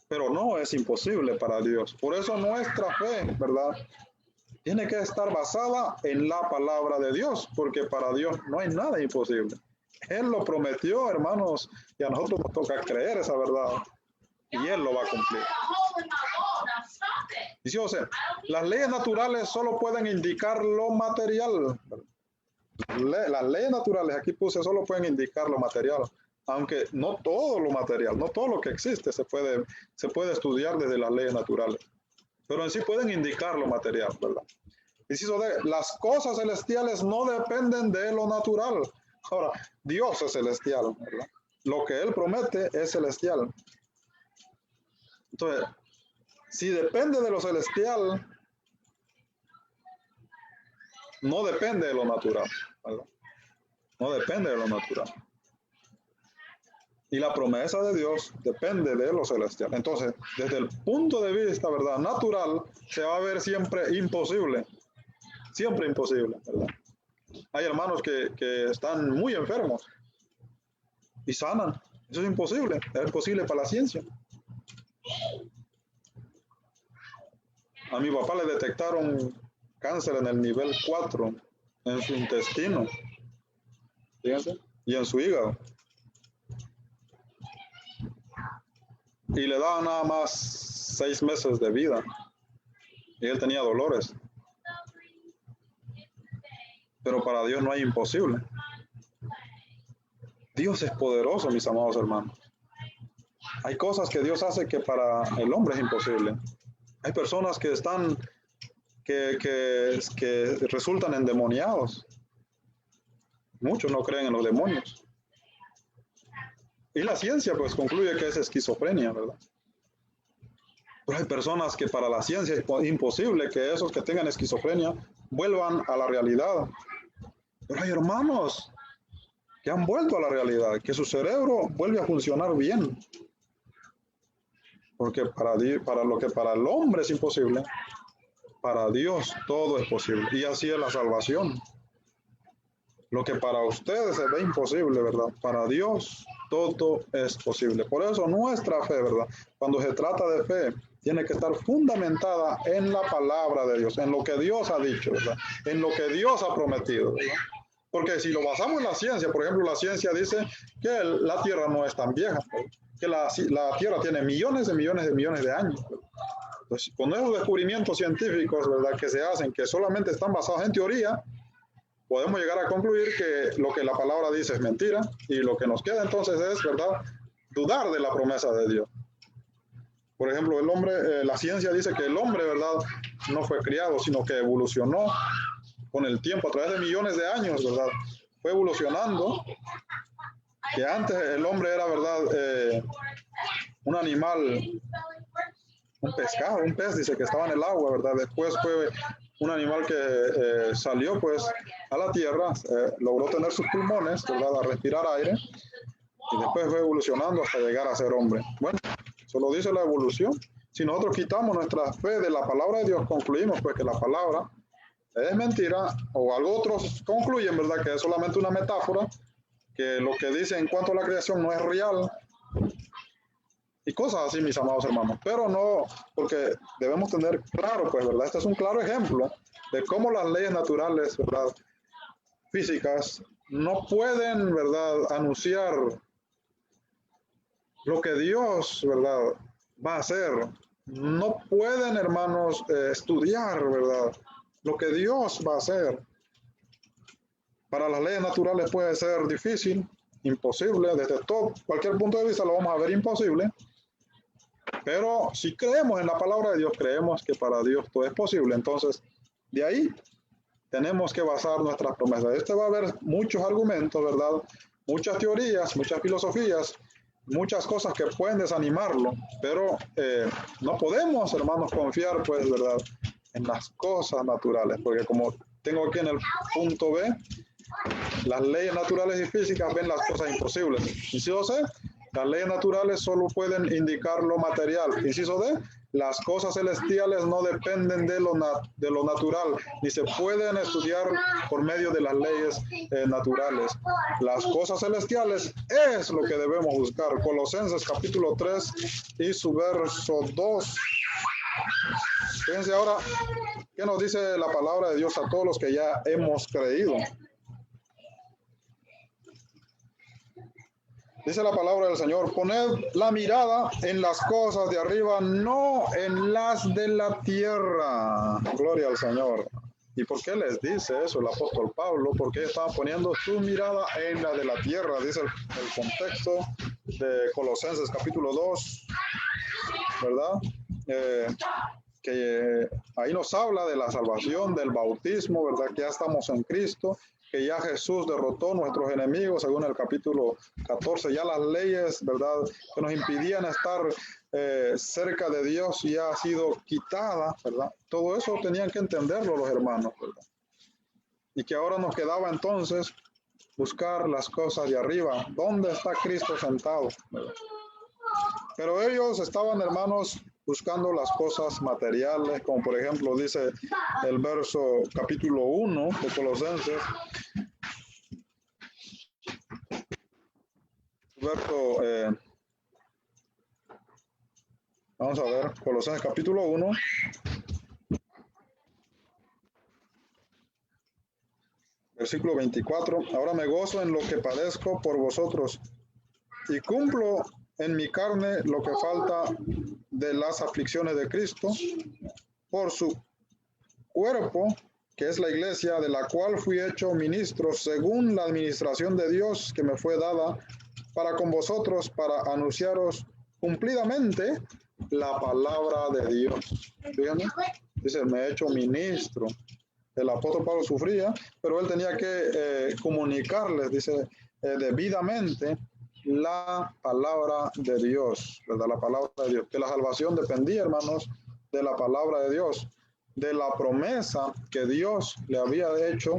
Pero no es imposible para Dios. Por eso nuestra fe, ¿verdad?, tiene que estar basada en la palabra de Dios, porque para Dios no hay nada imposible. Él lo prometió, hermanos, y a nosotros nos toca creer esa verdad, y Él lo va a cumplir. Dice José, las leyes naturales solo pueden indicar lo material. Las leyes naturales, aquí puse, solo pueden indicar lo material, aunque no todo lo material, no todo lo que existe se puede estudiar desde las leyes naturales, pero en sí pueden indicar lo material, ¿verdad? Dice José, las cosas celestiales no dependen de lo natural. Ahora, Dios es celestial, ¿verdad? Lo que Él promete es celestial. Entonces, si depende de lo celestial, no depende de lo natural, ¿verdad? No depende de lo natural. Y la promesa de Dios depende de lo celestial. Entonces, desde el punto de vista, ¿verdad?, natural, se va a ver siempre imposible. Siempre imposible, ¿verdad? Hay hermanos que están muy enfermos y sanan. Eso es imposible. Es posible para la ciencia. A mi papá le detectaron cáncer en el nivel 4 en su intestino, fíjense, y en su hígado. Y le daban nada más 6 meses de vida. Y él tenía dolores. Pero para Dios no hay imposible. Dios es poderoso, mis amados hermanos. Hay cosas que Dios hace que para el hombre es imposible. Hay personas que están, que resultan endemoniados. Muchos no creen en los demonios. Y la ciencia pues concluye que es esquizofrenia, ¿verdad? Pero hay personas que para la ciencia es imposible que esos que tengan esquizofrenia vuelvan a la realidad. Pero hay hermanos que han vuelto a la realidad, que su cerebro vuelve a funcionar bien. Porque para lo que para el hombre es imposible, para Dios todo es posible. Y así es la salvación. Lo que para ustedes se ve imposible, ¿verdad? Para Dios todo es posible. Por eso nuestra fe, ¿verdad?, cuando se trata de fe, tiene que estar fundamentada en la palabra de Dios, en lo que Dios ha dicho, ¿verdad?, en lo que Dios ha prometido, ¿verdad? Porque si lo basamos en la ciencia, por ejemplo, la ciencia dice que la Tierra no es tan vieja, ¿verdad?, que la Tierra tiene millones de millones de millones de años, ¿verdad? Entonces, con esos descubrimientos científicos, ¿verdad?, que se hacen, que solamente están basados en teoría, podemos llegar a concluir que lo que la palabra dice es mentira, y lo que nos queda entonces es, ¿verdad?, dudar de la promesa de Dios. Por ejemplo, el hombre, la ciencia dice que el hombre, ¿verdad?, no fue criado, sino que evolucionó con el tiempo, a través de millones de años, ¿verdad?, fue evolucionando que antes el hombre era, ¿verdad? Un animal, un pescado, un pez, dice que estaba en el agua, ¿verdad? Después fue un animal que salió pues a la tierra, logró tener sus pulmones, ¿verdad? A respirar aire, y después fue evolucionando hasta llegar a ser hombre. Bueno, eso lo dice la evolución. Si nosotros quitamos nuestra fe de la palabra de Dios, concluimos pues que la palabra es mentira, o algo otros concluyen, ¿verdad? Que es solamente una metáfora, que lo que dice en cuanto a la creación no es real, y cosas así, mis amados hermanos. Pero no, porque debemos tener claro, pues, ¿verdad? Este es un claro ejemplo de cómo las leyes naturales, ¿verdad? Físicas, no pueden, ¿verdad? Anunciar lo que Dios, ¿verdad? Va a hacer. No pueden, hermanos, estudiar, ¿verdad? Lo que Dios va a hacer. Para las leyes naturales puede ser difícil, imposible, desde todo, cualquier punto de vista lo vamos a ver imposible. Pero si creemos en la palabra de Dios, creemos que para Dios todo es posible. Entonces, de ahí tenemos que basar nuestras promesas. Va a haber muchos argumentos, ¿verdad? Muchas teorías, muchas filosofías, muchas cosas que pueden desanimarlo, pero no podemos, hermanos, confiar, pues, ¿verdad?, en las cosas naturales, porque como tengo aquí en el punto B, las leyes naturales y físicas ven las cosas imposibles. Inciso C, las leyes naturales solo pueden indicar lo material. Inciso D, las cosas celestiales no dependen de lo natural, ni se pueden estudiar por medio de las leyes naturales. Las cosas celestiales es lo que debemos buscar. Colosenses capítulo 3 y su verso 2. Fíjense ahora qué nos dice la palabra de Dios a todos los que ya hemos creído. Dice la palabra del Señor: poned la mirada en las cosas de arriba, no en las de la tierra. Gloria al Señor. ¿Y por qué les dice eso el apóstol Pablo? Porque estaba poniendo su mirada en la de la tierra. Dice el contexto de Colosenses capítulo 2, ¿verdad? Que ahí nos habla de la salvación, del bautismo, ¿verdad? Que ya estamos en Cristo, que ya Jesús derrotó nuestros enemigos, según el capítulo 14. Ya las leyes, ¿verdad?, que nos impidían estar cerca de Dios ya ha sido quitada, ¿verdad? Todo eso tenían que entenderlo los hermanos, ¿verdad? Y que ahora nos quedaba entonces buscar las cosas de arriba. ¿Dónde está Cristo sentado?, ¿verdad? Pero ellos estaban, hermanos, buscando las cosas materiales, como por ejemplo dice el verso capítulo 1 de Colosenses, verso, vamos a ver, Colosenses capítulo 1, versículo 24, ahora me gozo en lo que padezco por vosotros y cumplo en mi carne lo que falta de las aflicciones de Cristo por su cuerpo, que es la iglesia, de la cual fui hecho ministro según la administración de Dios que me fue dada para con vosotros, para anunciaros cumplidamente la palabra de Dios. Fíjense, dice, me he hecho ministro. El apóstol Pablo sufría, pero él tenía que comunicarles, dice, debidamente la palabra de Dios, ¿verdad? La palabra de Dios, que la salvación dependía, hermanos, de la palabra de Dios, de la promesa que Dios le había hecho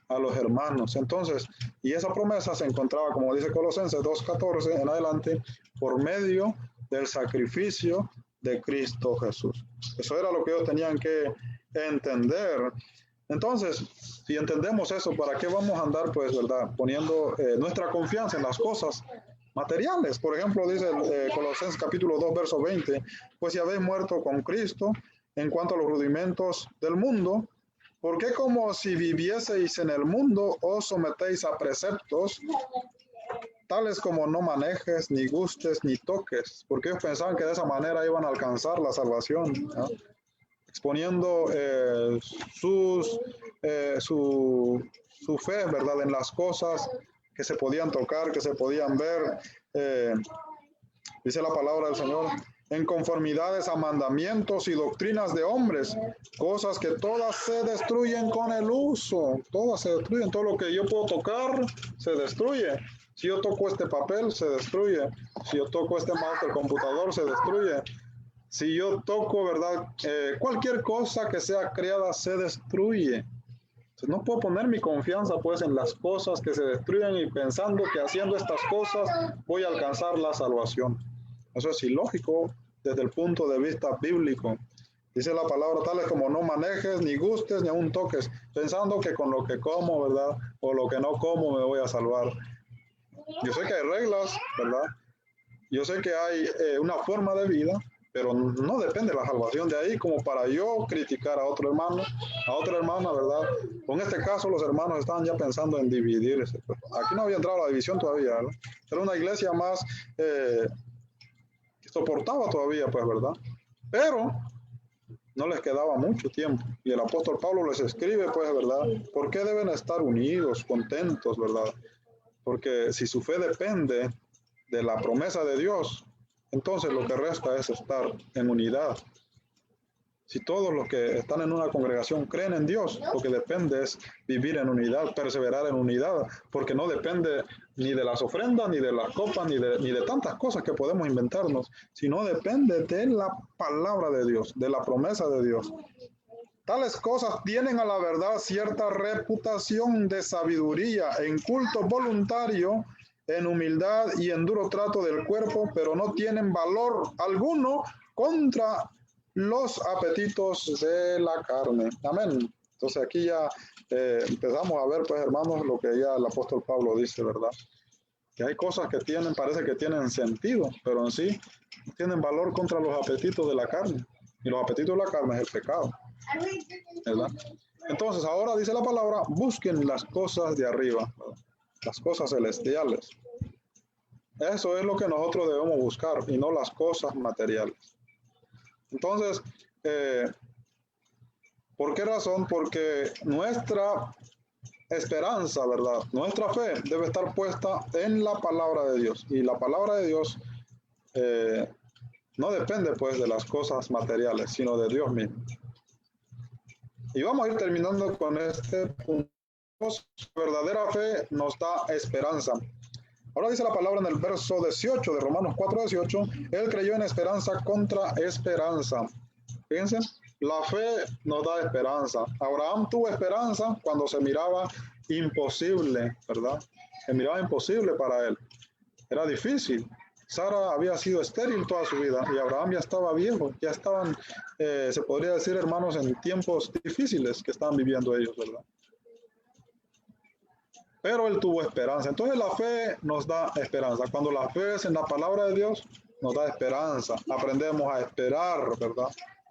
a los hermanos. Entonces, y esa promesa se encontraba, como dice Colosenses 2:14 en adelante, por medio del sacrificio de Cristo Jesús. Eso era lo que ellos tenían que entender. Entonces, si entendemos eso, ¿para qué vamos a andar, pues, verdad, poniendo nuestra confianza en las cosas materiales? Por ejemplo, dice Colosenses capítulo 2, verso 20, pues si habéis muerto con Cristo en cuanto a los rudimentos del mundo, ¿por qué como si vivieseis en el mundo os sometéis a preceptos tales como no manejes, ni gustes, ni toques? Porque ellos pensaban que de esa manera iban a alcanzar la salvación, ¿no? Exponiendo su fe, ¿verdad?, en las cosas que se podían tocar, que se podían ver. Dice la palabra del Señor, en conformidades a mandamientos y doctrinas de hombres, cosas que todas se destruyen con el uso. Todas se destruyen, todo lo que yo puedo tocar se destruye. Si yo toco este papel, se destruye. Si yo toco este mouse del computador, se destruye. Si yo toco, ¿verdad? Cualquier cosa que sea creada se destruye. Entonces, no puedo poner mi confianza pues en las cosas que se destruyen y pensando que haciendo estas cosas voy a alcanzar la salvación. Eso es ilógico desde el punto de vista bíblico. Dice la palabra tales como no manejes, ni gustes, ni aún toques, pensando que con lo que como, ¿verdad? O lo que no como me voy a salvar. Yo sé que hay reglas, ¿verdad? Yo sé que hay una forma de vida, pero no depende la salvación de ahí como para yo criticar a otro hermano, a otra hermana, ¿verdad? En este caso los hermanos estaban ya pensando en dividirse. Aquí no había entrado la división todavía, ¿verdad? Era una iglesia más que soportaba todavía, pues, ¿verdad? Pero no les quedaba mucho tiempo. Y el apóstol Pablo les escribe, pues, ¿verdad? ¿Por qué deben estar unidos, contentos, verdad? Porque si su fe depende de la promesa de Dios, entonces lo que resta es estar en unidad. Si todos los que están en una congregación creen en Dios, lo que depende es vivir en unidad, perseverar en unidad, porque no depende ni de las ofrendas, ni de las copas, ni de tantas cosas que podemos inventarnos, sino depende de la palabra de Dios, de la promesa de Dios. Tales cosas tienen a la verdad cierta reputación de sabiduría en culto voluntario, en humildad y en duro trato del cuerpo, pero no tienen valor alguno contra los apetitos de la carne. Amén. Entonces aquí ya empezamos a ver, pues hermanos, lo que ya el apóstol Pablo dice, ¿verdad? Que hay cosas que tienen, parece que tienen sentido, pero en sí tienen valor contra los apetitos de la carne. Y los apetitos de la carne es el pecado, ¿verdad? Entonces ahora dice la palabra, busquen las cosas de arriba, ¿verdad? Las cosas celestiales. Eso es lo que nosotros debemos buscar y no las cosas materiales. Entonces, ¿por qué razón? Porque nuestra esperanza, ¿verdad? Nuestra fe debe estar puesta en la palabra de Dios. Y la palabra de Dios no depende pues de las cosas materiales, sino de Dios mismo. Y vamos a ir terminando con este punto. Verdadera fe nos da esperanza. Ahora dice la palabra en el verso 18 de Romanos 4:18, él creyó en esperanza contra esperanza. Fíjense, la fe nos da esperanza. Abraham tuvo esperanza cuando se miraba imposible, ¿verdad? Se miraba imposible para él. Era difícil. Sara había sido estéril toda su vida y Abraham ya estaba viejo. Ya estaban, se podría decir, hermanos, en tiempos difíciles que estaban viviendo ellos, ¿verdad? Pero él tuvo esperanza. Entonces la fe nos da esperanza. Cuando la fe es en la palabra de Dios, nos da esperanza. Aprendemos a esperar, ¿verdad?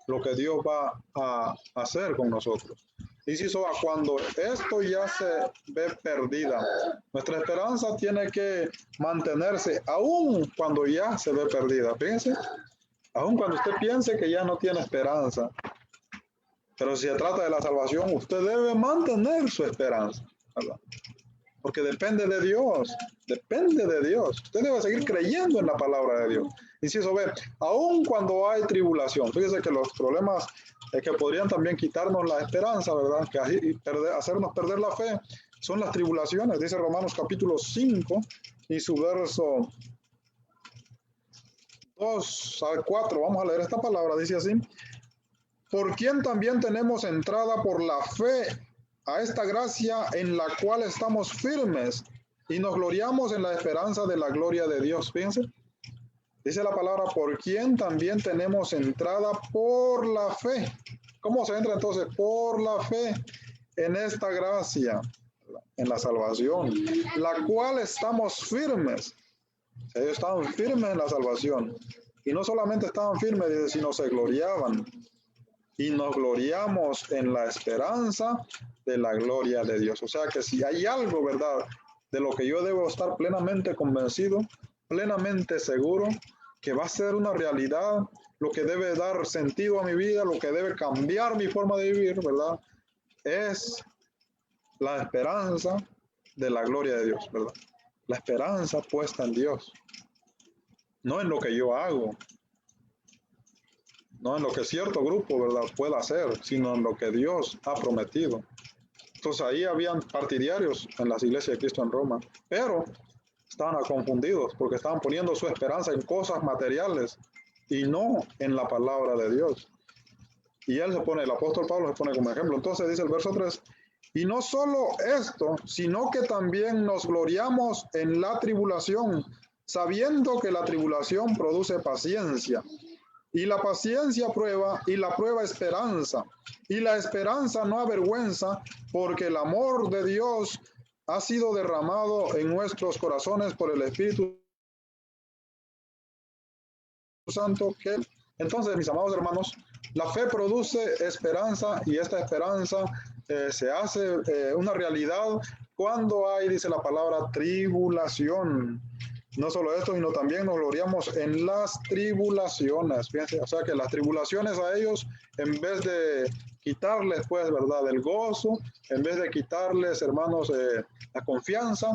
Lo que Dios va a hacer con nosotros. Inciso A, cuando esto ya se ve perdida, nuestra esperanza tiene que mantenerse aún cuando ya se ve perdida. Fíjense, aún cuando usted piense que ya no tiene esperanza. Pero si se trata de la salvación, usted debe mantener su esperanza, ¿verdad? Porque depende de Dios, depende de Dios. Usted debe seguir creyendo en la palabra de Dios. Inciso B, aun cuando hay tribulación. Fíjese que los problemas que podrían también quitarnos la esperanza, ¿verdad? Que hacernos perder la fe, son las tribulaciones. Dice Romanos capítulo 5 y su verso 2 al 4. Vamos a leer esta palabra, dice así. Por quien también tenemos entrada por la fe a esta gracia en la cual estamos firmes y nos gloriamos en la esperanza de la gloria de Dios. Fíjense, dice la palabra, por quien también tenemos entrada por la fe. ¿Cómo se entra entonces? Por la fe en esta gracia, en la salvación, la cual estamos firmes. Ellos estaban firmes en la salvación. Y no solamente estaban firmes, dice, sino se gloriaban. Y nos gloriamos en la esperanza de la gloria de Dios. O sea que si hay algo, ¿verdad?, de lo que yo debo estar plenamente convencido, plenamente seguro, que va a ser una realidad, lo que debe dar sentido a mi vida, lo que debe cambiar mi forma de vivir, ¿verdad?, es la esperanza de la gloria de Dios, ¿verdad? La esperanza puesta en Dios. No en lo que yo hago, no en lo que cierto grupo, ¿verdad?, pueda hacer, sino en lo que Dios ha prometido. Entonces ahí habían partidarios en las iglesias de Cristo en Roma, pero estaban confundidos porque estaban poniendo su esperanza en cosas materiales y no en la palabra de Dios. Y él se pone, el apóstol Pablo se pone como ejemplo. Entonces dice el verso 3, y no solo esto, sino que también nos gloriamos en la tribulación, sabiendo que la tribulación produce paciencia. Y la paciencia prueba, y la prueba esperanza. Y la esperanza no avergüenza, porque el amor de Dios ha sido derramado en nuestros corazones por el Espíritu Santo. Entonces, mis amados hermanos, la fe produce esperanza y esta esperanza se hace una realidad cuando hay, dice la palabra, tribulación. No solo esto, sino también nos gloriamos en las tribulaciones. Fíjense, o sea que las tribulaciones a ellos, en vez de quitarles, pues, ¿verdad?, el gozo, en vez de quitarles, hermanos, la confianza,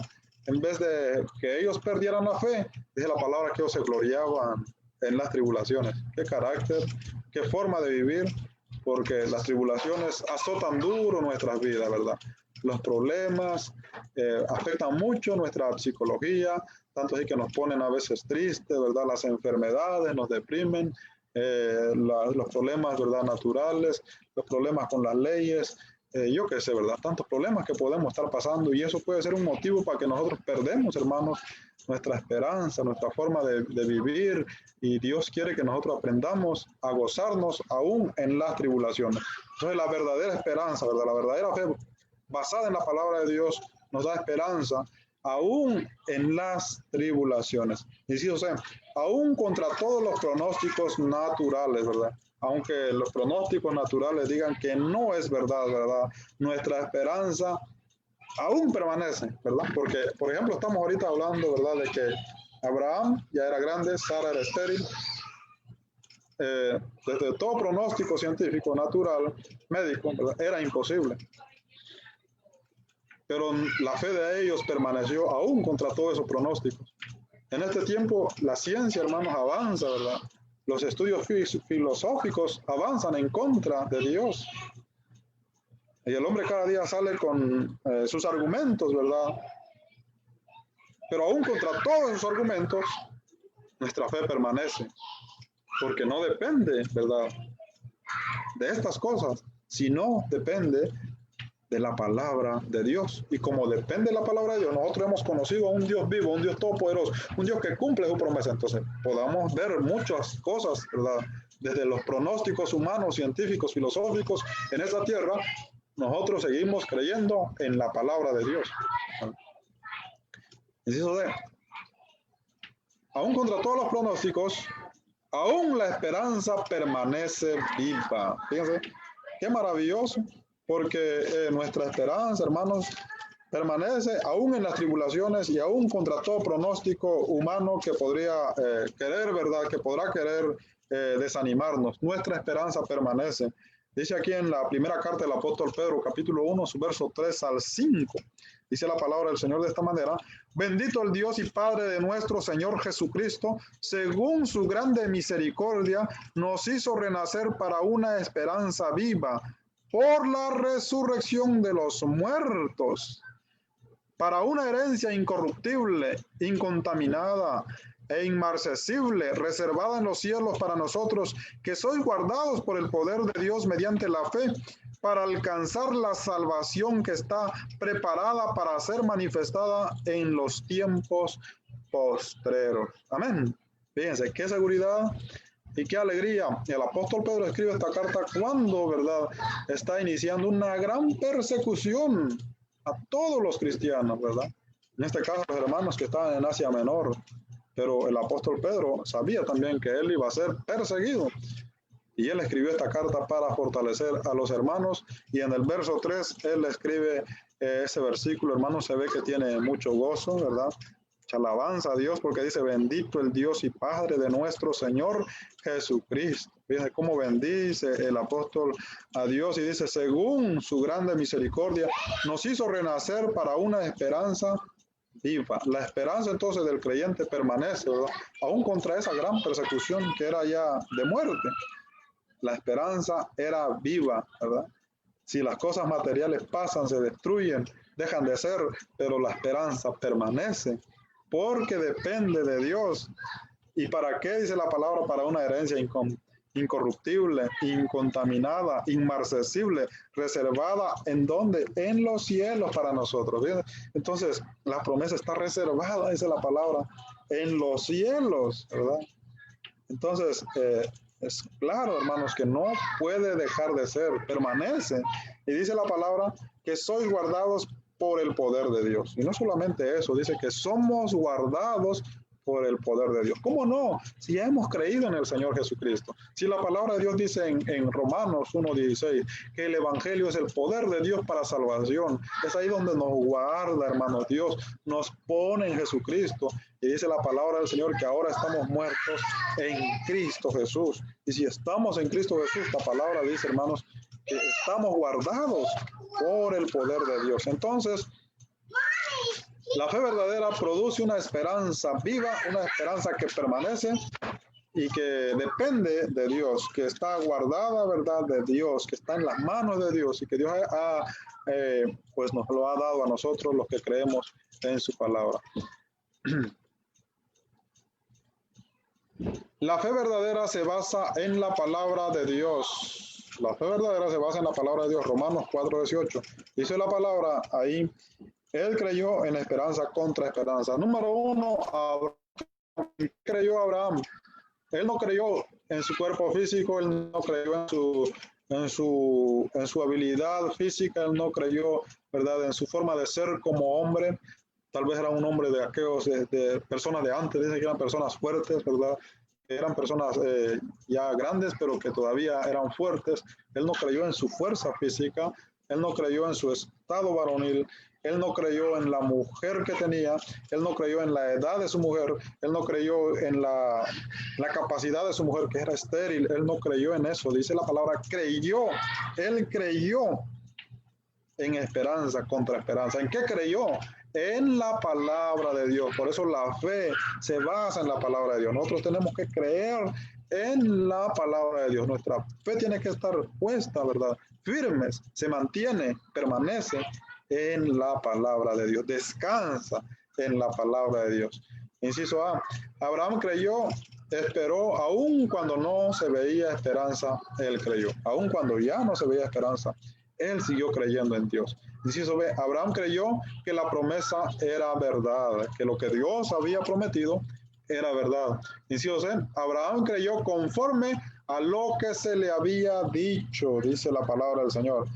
en vez de que ellos perdieran la fe, dice la palabra que ellos se gloriaban en las tribulaciones. Qué carácter, qué forma de vivir, porque las tribulaciones azotan duro nuestras vidas, ¿verdad? Los problemas afectan mucho nuestra psicología, tanto así que nos ponen a veces tristes, ¿verdad? Las enfermedades nos deprimen, los problemas, ¿verdad?, naturales, los problemas con las leyes, yo qué sé, ¿verdad? Tantos problemas que podemos estar pasando y eso puede ser un motivo para que nosotros perdemos, hermanos, nuestra esperanza, nuestra forma de vivir, y Dios quiere que nosotros aprendamos a gozarnos aún en las tribulaciones. Entonces la verdadera esperanza, ¿verdad?, la verdadera fe basada en la palabra de Dios nos da esperanza aún en las tribulaciones. Y sí, o sea, aún contra todos los pronósticos naturales, ¿verdad? Aunque los pronósticos naturales digan que no es verdad, ¿verdad? Nuestra esperanza aún permanece, ¿verdad? Porque, por ejemplo, estamos ahorita hablando, ¿verdad?, de que Abraham ya era grande, Sara era estéril. Desde todo pronóstico científico, natural, médico, ¿verdad?, era imposible. Pero la fe de ellos permaneció aún contra todos esos pronósticos. En este tiempo, la ciencia, hermanos, avanza, ¿verdad? Los estudios filosóficos avanzan en contra de Dios. Y el hombre cada día sale con sus argumentos, ¿verdad? Pero aún contra todos esos argumentos, nuestra fe permanece. Porque no depende, ¿verdad?, de estas cosas, sino depende de la palabra de Dios. Y como depende de la palabra de Dios, nosotros hemos conocido a un Dios vivo, un Dios todopoderoso, un Dios que cumple su promesa. Entonces, podamos ver muchas cosas, ¿verdad?, desde los pronósticos humanos, científicos, filosóficos en esta tierra. Nosotros seguimos creyendo en la palabra de Dios. Inciso D. Aún contra todos los pronósticos, aún la esperanza permanece viva. Fíjense, qué maravilloso. Porque nuestra esperanza, hermanos, permanece aún en las tribulaciones y aún contra todo pronóstico humano que podría querer, ¿verdad?, que podrá querer desanimarnos. Nuestra esperanza permanece. Dice aquí en la primera carta del apóstol Pedro, capítulo 1, su verso 3 al 5. Dice la palabra del Señor de esta manera: bendito el Dios y Padre de nuestro Señor Jesucristo, según su grande misericordia, nos hizo renacer para una esperanza viva, por la resurrección de los muertos, para una herencia incorruptible, incontaminada e inmarcesible, reservada en los cielos para nosotros, que sois guardados por el poder de Dios mediante la fe, para alcanzar la salvación que está preparada para ser manifestada en los tiempos postreros. Amén. Fíjense, qué seguridad y qué alegría. El apóstol Pedro escribe esta carta cuando, ¿verdad?, está iniciando una gran persecución a todos los cristianos, ¿verdad? En este caso, los hermanos que estaban en Asia Menor. Pero el apóstol Pedro sabía también que él iba a ser perseguido. Y él escribió esta carta para fortalecer a los hermanos. Y en el verso 3, él escribe ese versículo, hermanos, se ve que tiene mucho gozo, ¿verdad? Alabanza a Dios, porque dice: bendito el Dios y Padre de nuestro Señor Jesucristo. Fíjense cómo bendice el apóstol a Dios y dice: según su grande misericordia nos hizo renacer para una esperanza viva. La esperanza entonces del creyente permanece, ¿verdad?, aún contra esa gran persecución que era ya de muerte. La esperanza era viva, ¿verdad? Si las cosas materiales pasan, se destruyen, dejan de ser, pero la esperanza permanece. porque depende de Dios. ¿Y para qué dice la palabra? Para una herencia incorruptible, incontaminada, inmarcesible, reservada, ¿en dónde? En los cielos para nosotros. ¿Bien? Entonces, la promesa está reservada, dice la palabra, en los cielos, ¿verdad? Entonces, es claro, hermanos, que no puede dejar de ser, permanece. Y dice la palabra que sois guardados por el poder de Dios. Y no solamente eso, dice que somos guardados por el poder de Dios. ¿Cómo no? Si ya hemos creído en el Señor Jesucristo. Si la palabra de Dios dice en Romanos 1:16 que el Evangelio es el poder de Dios para salvación. Es ahí donde nos guarda, hermanos. Dios nos pone en Jesucristo. Y dice la palabra del Señor que ahora estamos muertos en Cristo Jesús. Y si estamos en Cristo Jesús, la palabra dice, hermanos, que estamos guardados por el poder de Dios. Entonces, la fe verdadera produce una esperanza viva, una esperanza que permanece y que depende de Dios, que está guardada, ¿verdad?, de Dios, que está en las manos de Dios y que Dios pues nos lo ha dado a nosotros los que creemos en su palabra. La fe verdadera se basa en la palabra de Dios. La fe verdadera se basa en la palabra de Dios. Romanos 4:18. Dice la palabra ahí, él creyó en esperanza contra esperanza. Número 1, creyó Abraham. Él no creyó en su cuerpo físico, él no creyó en su habilidad física, él no creyó, ¿verdad?, en su forma de ser como hombre. Tal vez era un hombre de aquellos, de personas de antes, dicen que eran personas fuertes, ¿verdad? Eran personas ya grandes, pero que todavía eran fuertes. Él no creyó en su fuerza física, él no creyó en su estado varonil, él no creyó en la mujer que tenía, él no creyó en la edad de su mujer, él no creyó en la capacidad de su mujer, que era estéril, él no creyó en eso. Dice la palabra, creyó, él creyó en esperanza contra esperanza. ¿En qué creyó? En la palabra de Dios. Por eso la fe se basa en la palabra de Dios. Nosotros tenemos que creer en la palabra de Dios. Nuestra fe tiene que estar puesta, ¿verdad?, firmes, se mantiene, permanece en la palabra de Dios, descansa en la palabra de Dios. Inciso A, Abraham creyó, esperó, aun cuando no se veía esperanza, él creyó. Aun cuando ya no se veía esperanza, él siguió creyendo en Dios. Inciso B, Abraham creyó que la promesa era verdad, que lo que Dios había prometido era verdad. Inciso C, Abraham creyó conforme a lo que se le había dicho, dice la palabra del Señor.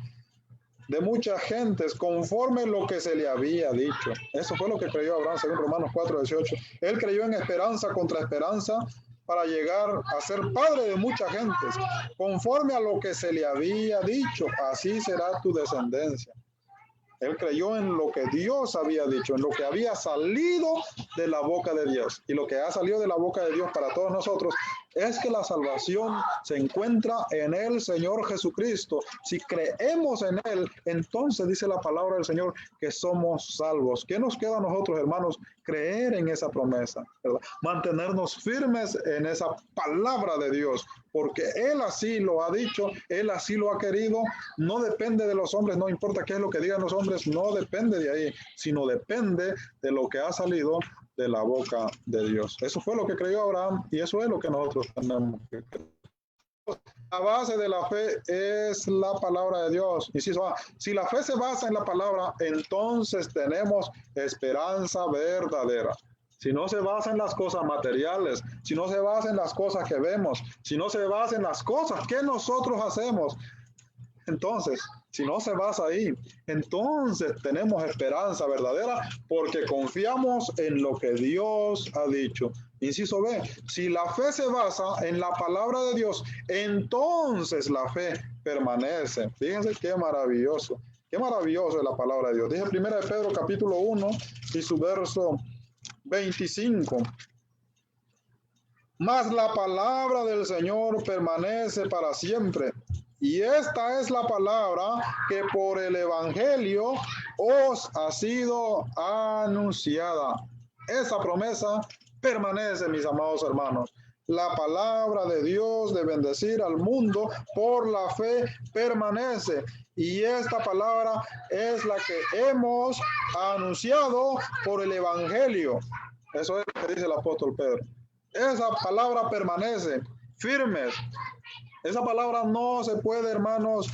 De muchas gentes, conforme a lo que se le había dicho. Eso fue lo que creyó Abraham, según Romanos 4:18. Él creyó en esperanza contra esperanza para llegar a ser padre de muchas gentes. Conforme a lo que se le había dicho, así será tu descendencia. Él creyó en lo que Dios había dicho, en lo que había salido de la boca de Dios. Y lo que ha salido de la boca de Dios para todos nosotros es que la salvación se encuentra en el Señor Jesucristo. Si creemos en Él, entonces dice la palabra del Señor que somos salvos. ¿Qué nos queda a nosotros, hermanos? Creer en esa promesa, ¿verdad? Mantenernos firmes en esa palabra de Dios, porque Él así lo ha dicho, Él así lo ha querido. No depende de los hombres, no importa qué es lo que digan los hombres, no depende de ahí, sino depende de lo que ha salido de la boca de Dios. Eso fue lo que creyó Abraham y eso es lo que nosotros tenemos que creer. La base de la fe es la palabra de Dios. Inciso A, si la fe se basa en la palabra, entonces tenemos esperanza verdadera. Si no se basa en las cosas materiales, si no se basa en las cosas que vemos, si no se basa en las cosas que nosotros hacemos, entonces, si no se basa ahí, entonces tenemos esperanza verdadera porque confiamos en lo que Dios ha dicho. Inciso B, si la fe se basa en la palabra de Dios, entonces la fe permanece. Fíjense qué maravilloso es la palabra de Dios. Dice 1 de Pedro capítulo 1 y su verso 25. Mas la palabra del Señor permanece para siempre. Y esta es la palabra que por el Evangelio os ha sido anunciada. Esa promesa permanece, mis amados hermanos. La palabra de Dios de bendecir al mundo por la fe permanece. Y esta palabra es la que hemos anunciado por el Evangelio. Eso es lo que dice el apóstol Pedro. Esa palabra permanece firme. Esa palabra no se puede, hermanos,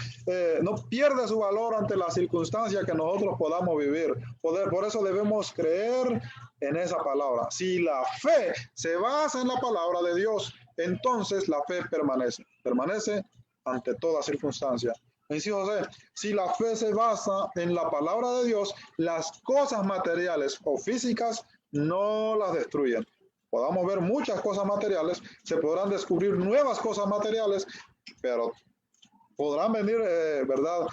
no pierde su valor ante las circunstancias que nosotros podamos vivir. Por eso debemos creer en esa palabra. Si la fe se basa en la palabra de Dios, entonces la fe permanece ante toda circunstancia. Inciso C, si la fe se basa en la palabra de Dios, las cosas materiales o físicas no las destruyen. Podamos ver muchas cosas materiales, se podrán descubrir nuevas cosas materiales, pero podrán venir, ¿verdad?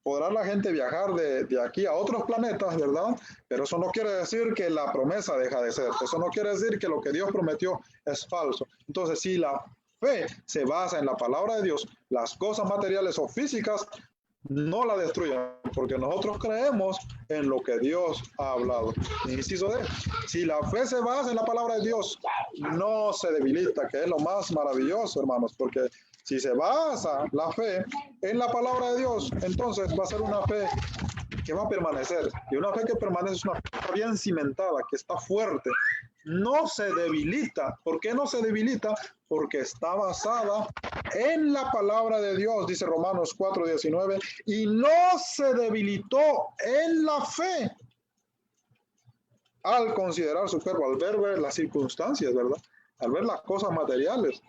Podrá la gente viajar de aquí a otros planetas, ¿verdad? Pero eso no quiere decir que la promesa deja de ser. Eso no quiere decir que lo que Dios prometió es falso. Entonces, si la fe se basa en la palabra de Dios, las cosas materiales o físicas no la destruyen, porque nosotros creemos en lo que Dios ha hablado. Inciso D, si la fe se basa en la palabra de Dios, no se debilita, que es lo más maravilloso, hermanos, porque si se basa la fe en la palabra de Dios, entonces va a ser una fe que va a permanecer. Y una fe que permanece es una fe bien cimentada, que está fuerte. No se debilita. ¿Por qué no se debilita? Porque está basada en la palabra de Dios, dice Romanos 4:19, y no se debilitó en la fe al considerar su cuerpo, al ver las circunstancias, ¿verdad? Al ver las cosas materiales,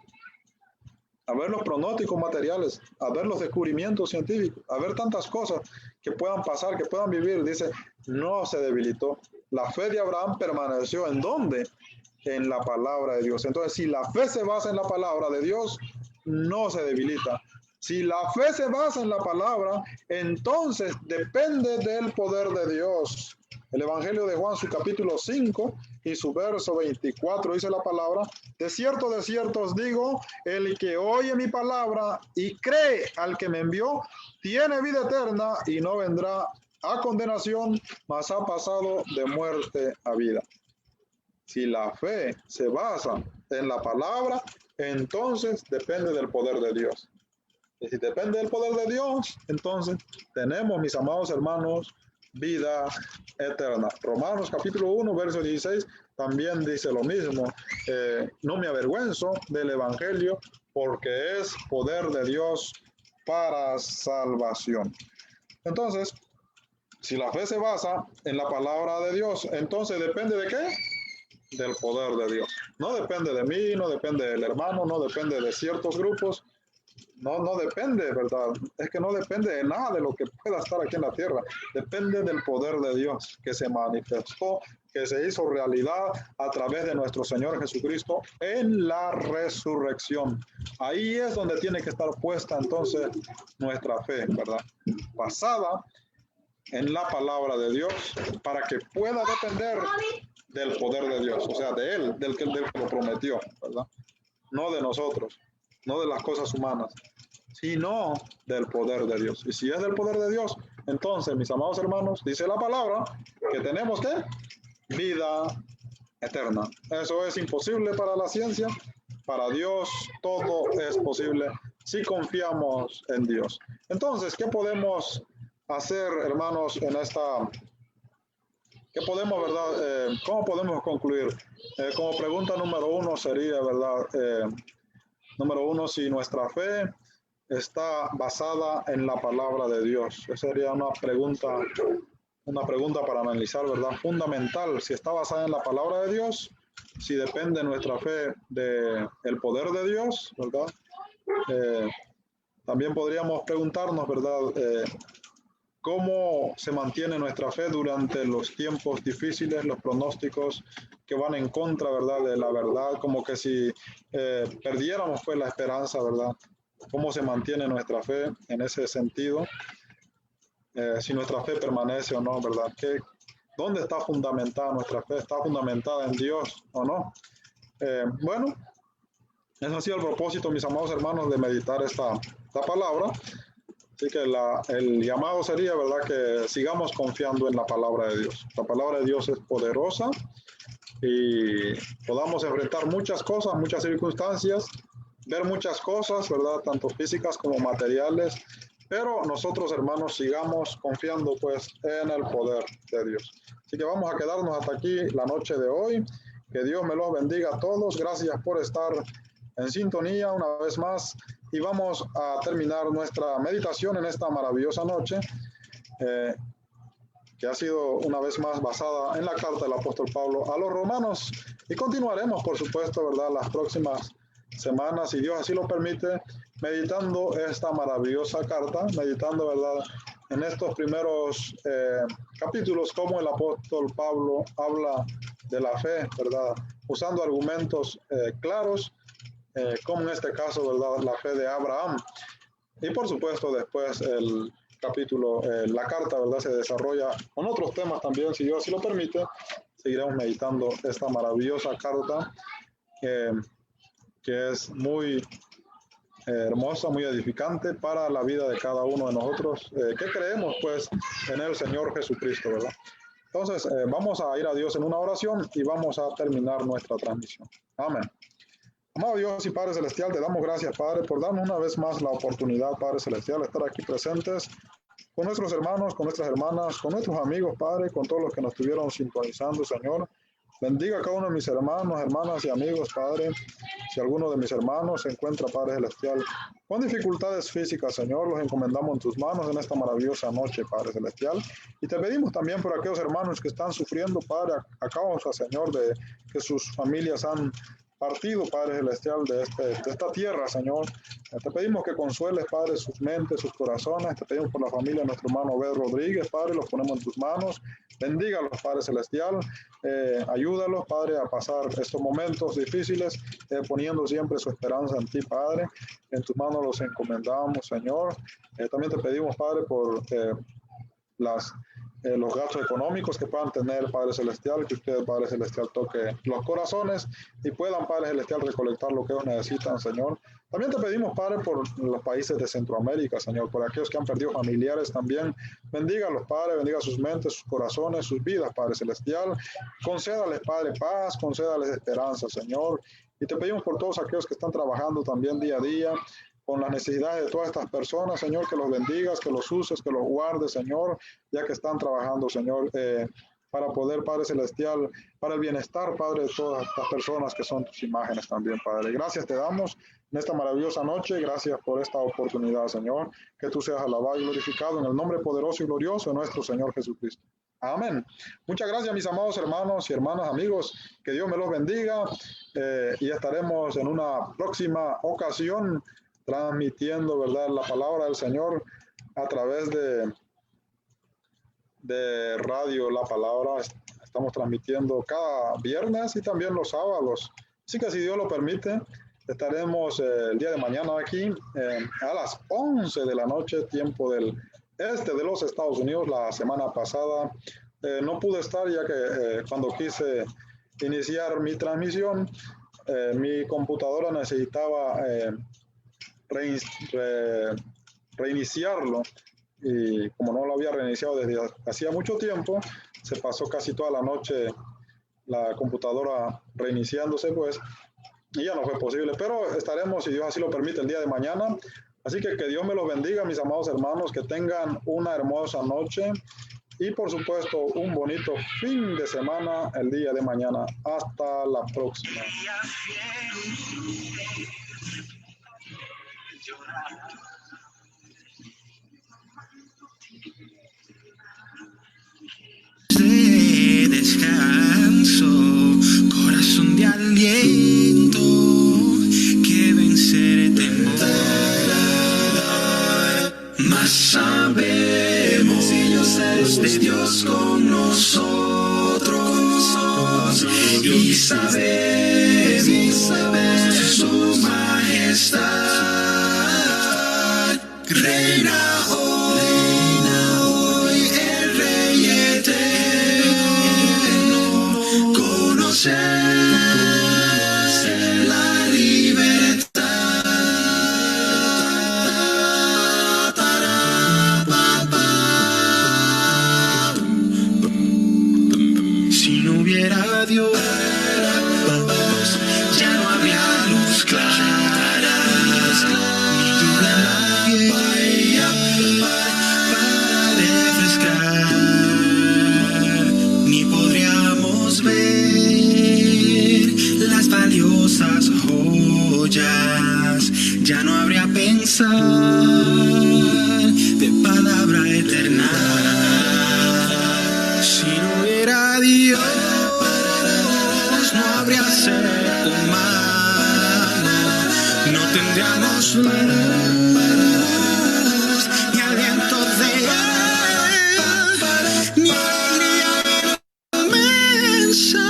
a ver los pronósticos materiales, a ver los descubrimientos científicos, a ver tantas cosas que puedan pasar, que puedan vivir. Dice, no se debilitó. La fe de Abraham permaneció, ¿en dónde? En la palabra de Dios. Entonces, si la fe se basa en la palabra de Dios, no se debilita. Si la fe se basa en la palabra, entonces depende del poder de Dios. El Evangelio de Juan, su capítulo 5 y su verso 24, dice la palabra, de cierto os digo, el que oye mi palabra y cree al que me envió, tiene vida eterna y no vendrá a condenación, mas ha pasado de muerte a vida. Si la fe se basa en la palabra, entonces depende del poder de Dios. Y si depende del poder de Dios, entonces tenemos, mis amados hermanos, vida eterna. Romanos capítulo 1, verso 16, también dice lo mismo. No me avergüenzo del evangelio, porque es poder de Dios para salvación. Entonces, si la fe se basa en la palabra de Dios, entonces depende de qué? Del poder de Dios. No depende de mí, no depende del hermano, no depende de ciertos grupos. No depende, ¿verdad? Es que no depende de nada de lo que pueda estar aquí en la tierra. Depende del poder de Dios que se manifestó, que se hizo realidad a través de nuestro Señor Jesucristo en la resurrección. Ahí es donde tiene que estar puesta entonces nuestra fe, ¿verdad? Basada en la palabra de Dios para que pueda depender del poder de Dios, o sea, de Él, del que lo prometió, ¿verdad? No de nosotros, no de las cosas humanas, sino del poder de Dios. Y si es del poder de Dios, entonces, mis amados hermanos, dice la palabra que tenemos que vida eterna. Eso es imposible para la ciencia. Para Dios todo es posible si confiamos en Dios. Entonces, ¿qué podemos hacer, hermanos, en esta... ¿Qué podemos, verdad? ¿Cómo podemos concluir? Como pregunta número uno sería, ¿verdad? Número uno, si nuestra fe está basada en la palabra de Dios. Esa sería una pregunta para analizar, ¿verdad? Fundamental, si está basada en la palabra de Dios, si depende nuestra fe del poder de Dios, ¿verdad? También podríamos preguntarnos, ¿verdad? ¿Cómo se mantiene nuestra fe durante los tiempos difíciles, los pronósticos que van en contra, ¿verdad? De la verdad, como que si perdiéramos pues la esperanza, ¿verdad? ¿Cómo se mantiene nuestra fe en ese sentido? Si nuestra fe permanece o no, ¿verdad? ¿Dónde está fundamentada nuestra fe? ¿Está fundamentada en Dios o no? Bueno, ese ha sido el propósito, mis amados hermanos, de meditar esta palabra. Así que el llamado sería, ¿verdad?, que sigamos confiando en la palabra de Dios. La palabra de Dios es poderosa y podamos enfrentar muchas cosas, muchas circunstancias, ver muchas cosas, ¿verdad?, tanto físicas como materiales, pero nosotros, hermanos, sigamos confiando, pues, en el poder de Dios. Así que vamos a quedarnos hasta aquí la noche de hoy. Que Dios me los bendiga a todos. Gracias por estar en sintonía una vez más. Y vamos a terminar nuestra meditación en esta maravillosa noche, que ha sido una vez más basada en la carta del apóstol Pablo a los romanos. Y continuaremos, por supuesto, ¿verdad?, las próximas semanas, si Dios así lo permite, meditando esta maravillosa carta, meditando, ¿verdad?, en estos primeros capítulos, cómo el apóstol Pablo habla de la fe, ¿verdad?, usando argumentos claros, como en este caso, ¿verdad?, la fe de Abraham. Y por supuesto, después el capítulo, la carta, ¿verdad?, se desarrolla con otros temas también, si Dios así lo permite. Seguiremos meditando esta maravillosa carta, que es muy hermosa, muy edificante para la vida de cada uno de nosotros que creemos pues en el Señor Jesucristo, ¿verdad? Entonces vamos a ir a Dios en una oración y vamos a terminar nuestra transmisión. Amén. Amado Dios y Padre Celestial, te damos gracias, Padre, por darnos una vez más la oportunidad, Padre Celestial, de estar aquí presentes con nuestros hermanos, con nuestras hermanas, con nuestros amigos, Padre, con todos los que nos estuvieron sintonizando, Señor. Bendiga a cada uno de mis hermanos, hermanas y amigos, Padre. Si alguno de mis hermanos se encuentra, Padre Celestial, con dificultades físicas, Señor, los encomendamos en tus manos en esta maravillosa noche, Padre Celestial. Y te pedimos también por aquellos hermanos que están sufriendo, Padre, a causa, Señor, de que sus familias han partido, Padre Celestial, de esta tierra, Señor. Te pedimos que consueles, Padre, sus mentes, sus corazones. Te pedimos por la familia de nuestro hermano Obed Rodríguez, Padre, los ponemos en tus manos. Bendígalos, Padre Celestial. Ayúdalos, Padre, a pasar estos momentos difíciles, poniendo siempre su esperanza en ti, Padre. En tus manos los encomendamos, Señor. También te pedimos, Padre, por los gastos económicos que puedan tener, Padre Celestial, que usted, Padre Celestial, toque los corazones y puedan, Padre Celestial, recolectar lo que ellos necesitan, Señor. También te pedimos, Padre, por los países de Centroamérica, Señor, por aquellos que han perdido familiares también. Bendígalos, Padre, bendiga sus mentes, sus corazones, sus vidas, Padre Celestial. Concédales, Padre, paz, concédales esperanza, Señor. Y te pedimos por todos aquellos que están trabajando también día a día con las necesidades de todas estas personas, Señor, que los bendigas, que los uses, que los guardes, Señor, ya que están trabajando, Señor, para poder, Padre Celestial, para el bienestar, Padre, de todas estas personas que son tus imágenes también, Padre. Gracias te damos en esta maravillosa noche, gracias por esta oportunidad, Señor, que tú seas alabado y glorificado en el nombre poderoso y glorioso de nuestro Señor Jesucristo. Amén. Muchas gracias, mis amados hermanos y hermanas, amigos, que Dios me los bendiga, y estaremos en una próxima ocasión transmitiendo, ¿verdad?, la palabra del Señor a través de Radio La Palabra. Estamos transmitiendo cada viernes y también los sábados. Así que si Dios lo permite, estaremos el día de mañana aquí a las 11 de la noche, tiempo del este de los Estados Unidos. La semana pasada no pude estar, ya que cuando quise iniciar mi transmisión, mi computadora necesitaba reiniciarlo, y como no lo había reiniciado desde hacía mucho tiempo, se pasó casi toda la noche la computadora reiniciándose, pues, y ya no fue posible, pero estaremos, si Dios así lo permite, el día de mañana. Así que Dios me los bendiga, mis amados hermanos, que tengan una hermosa noche y por supuesto un bonito fin de semana el día de mañana. Hasta la próxima. De descanso, corazón de aliento, que vencer temor. Mas sabemos de Dios con nosotros, y sabemos su majestad. Reina hoy el Rey eterno, conocer la libertad. Si no hubiera Dios, ya no habría luz clara, ni lluvia nadie. ni aliento de Él, ni alegría inmensa,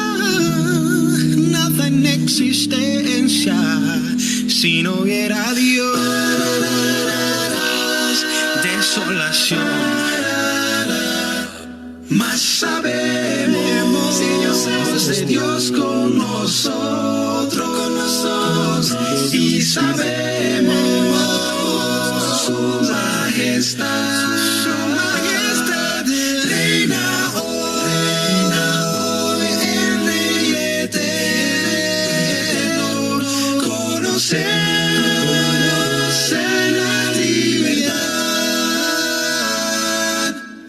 nada en existencia si no hubiera Dios. Desolación, mas sabemos si Dios es Dios con nosotros, y sabemos su majestad reina hoy en Rey eterno. Conocemos en la libertad,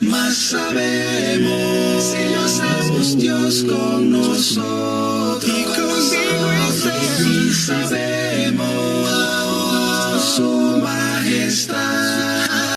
mas sabemos si Dios con nosotros, y conmigo y sabemos su majestad.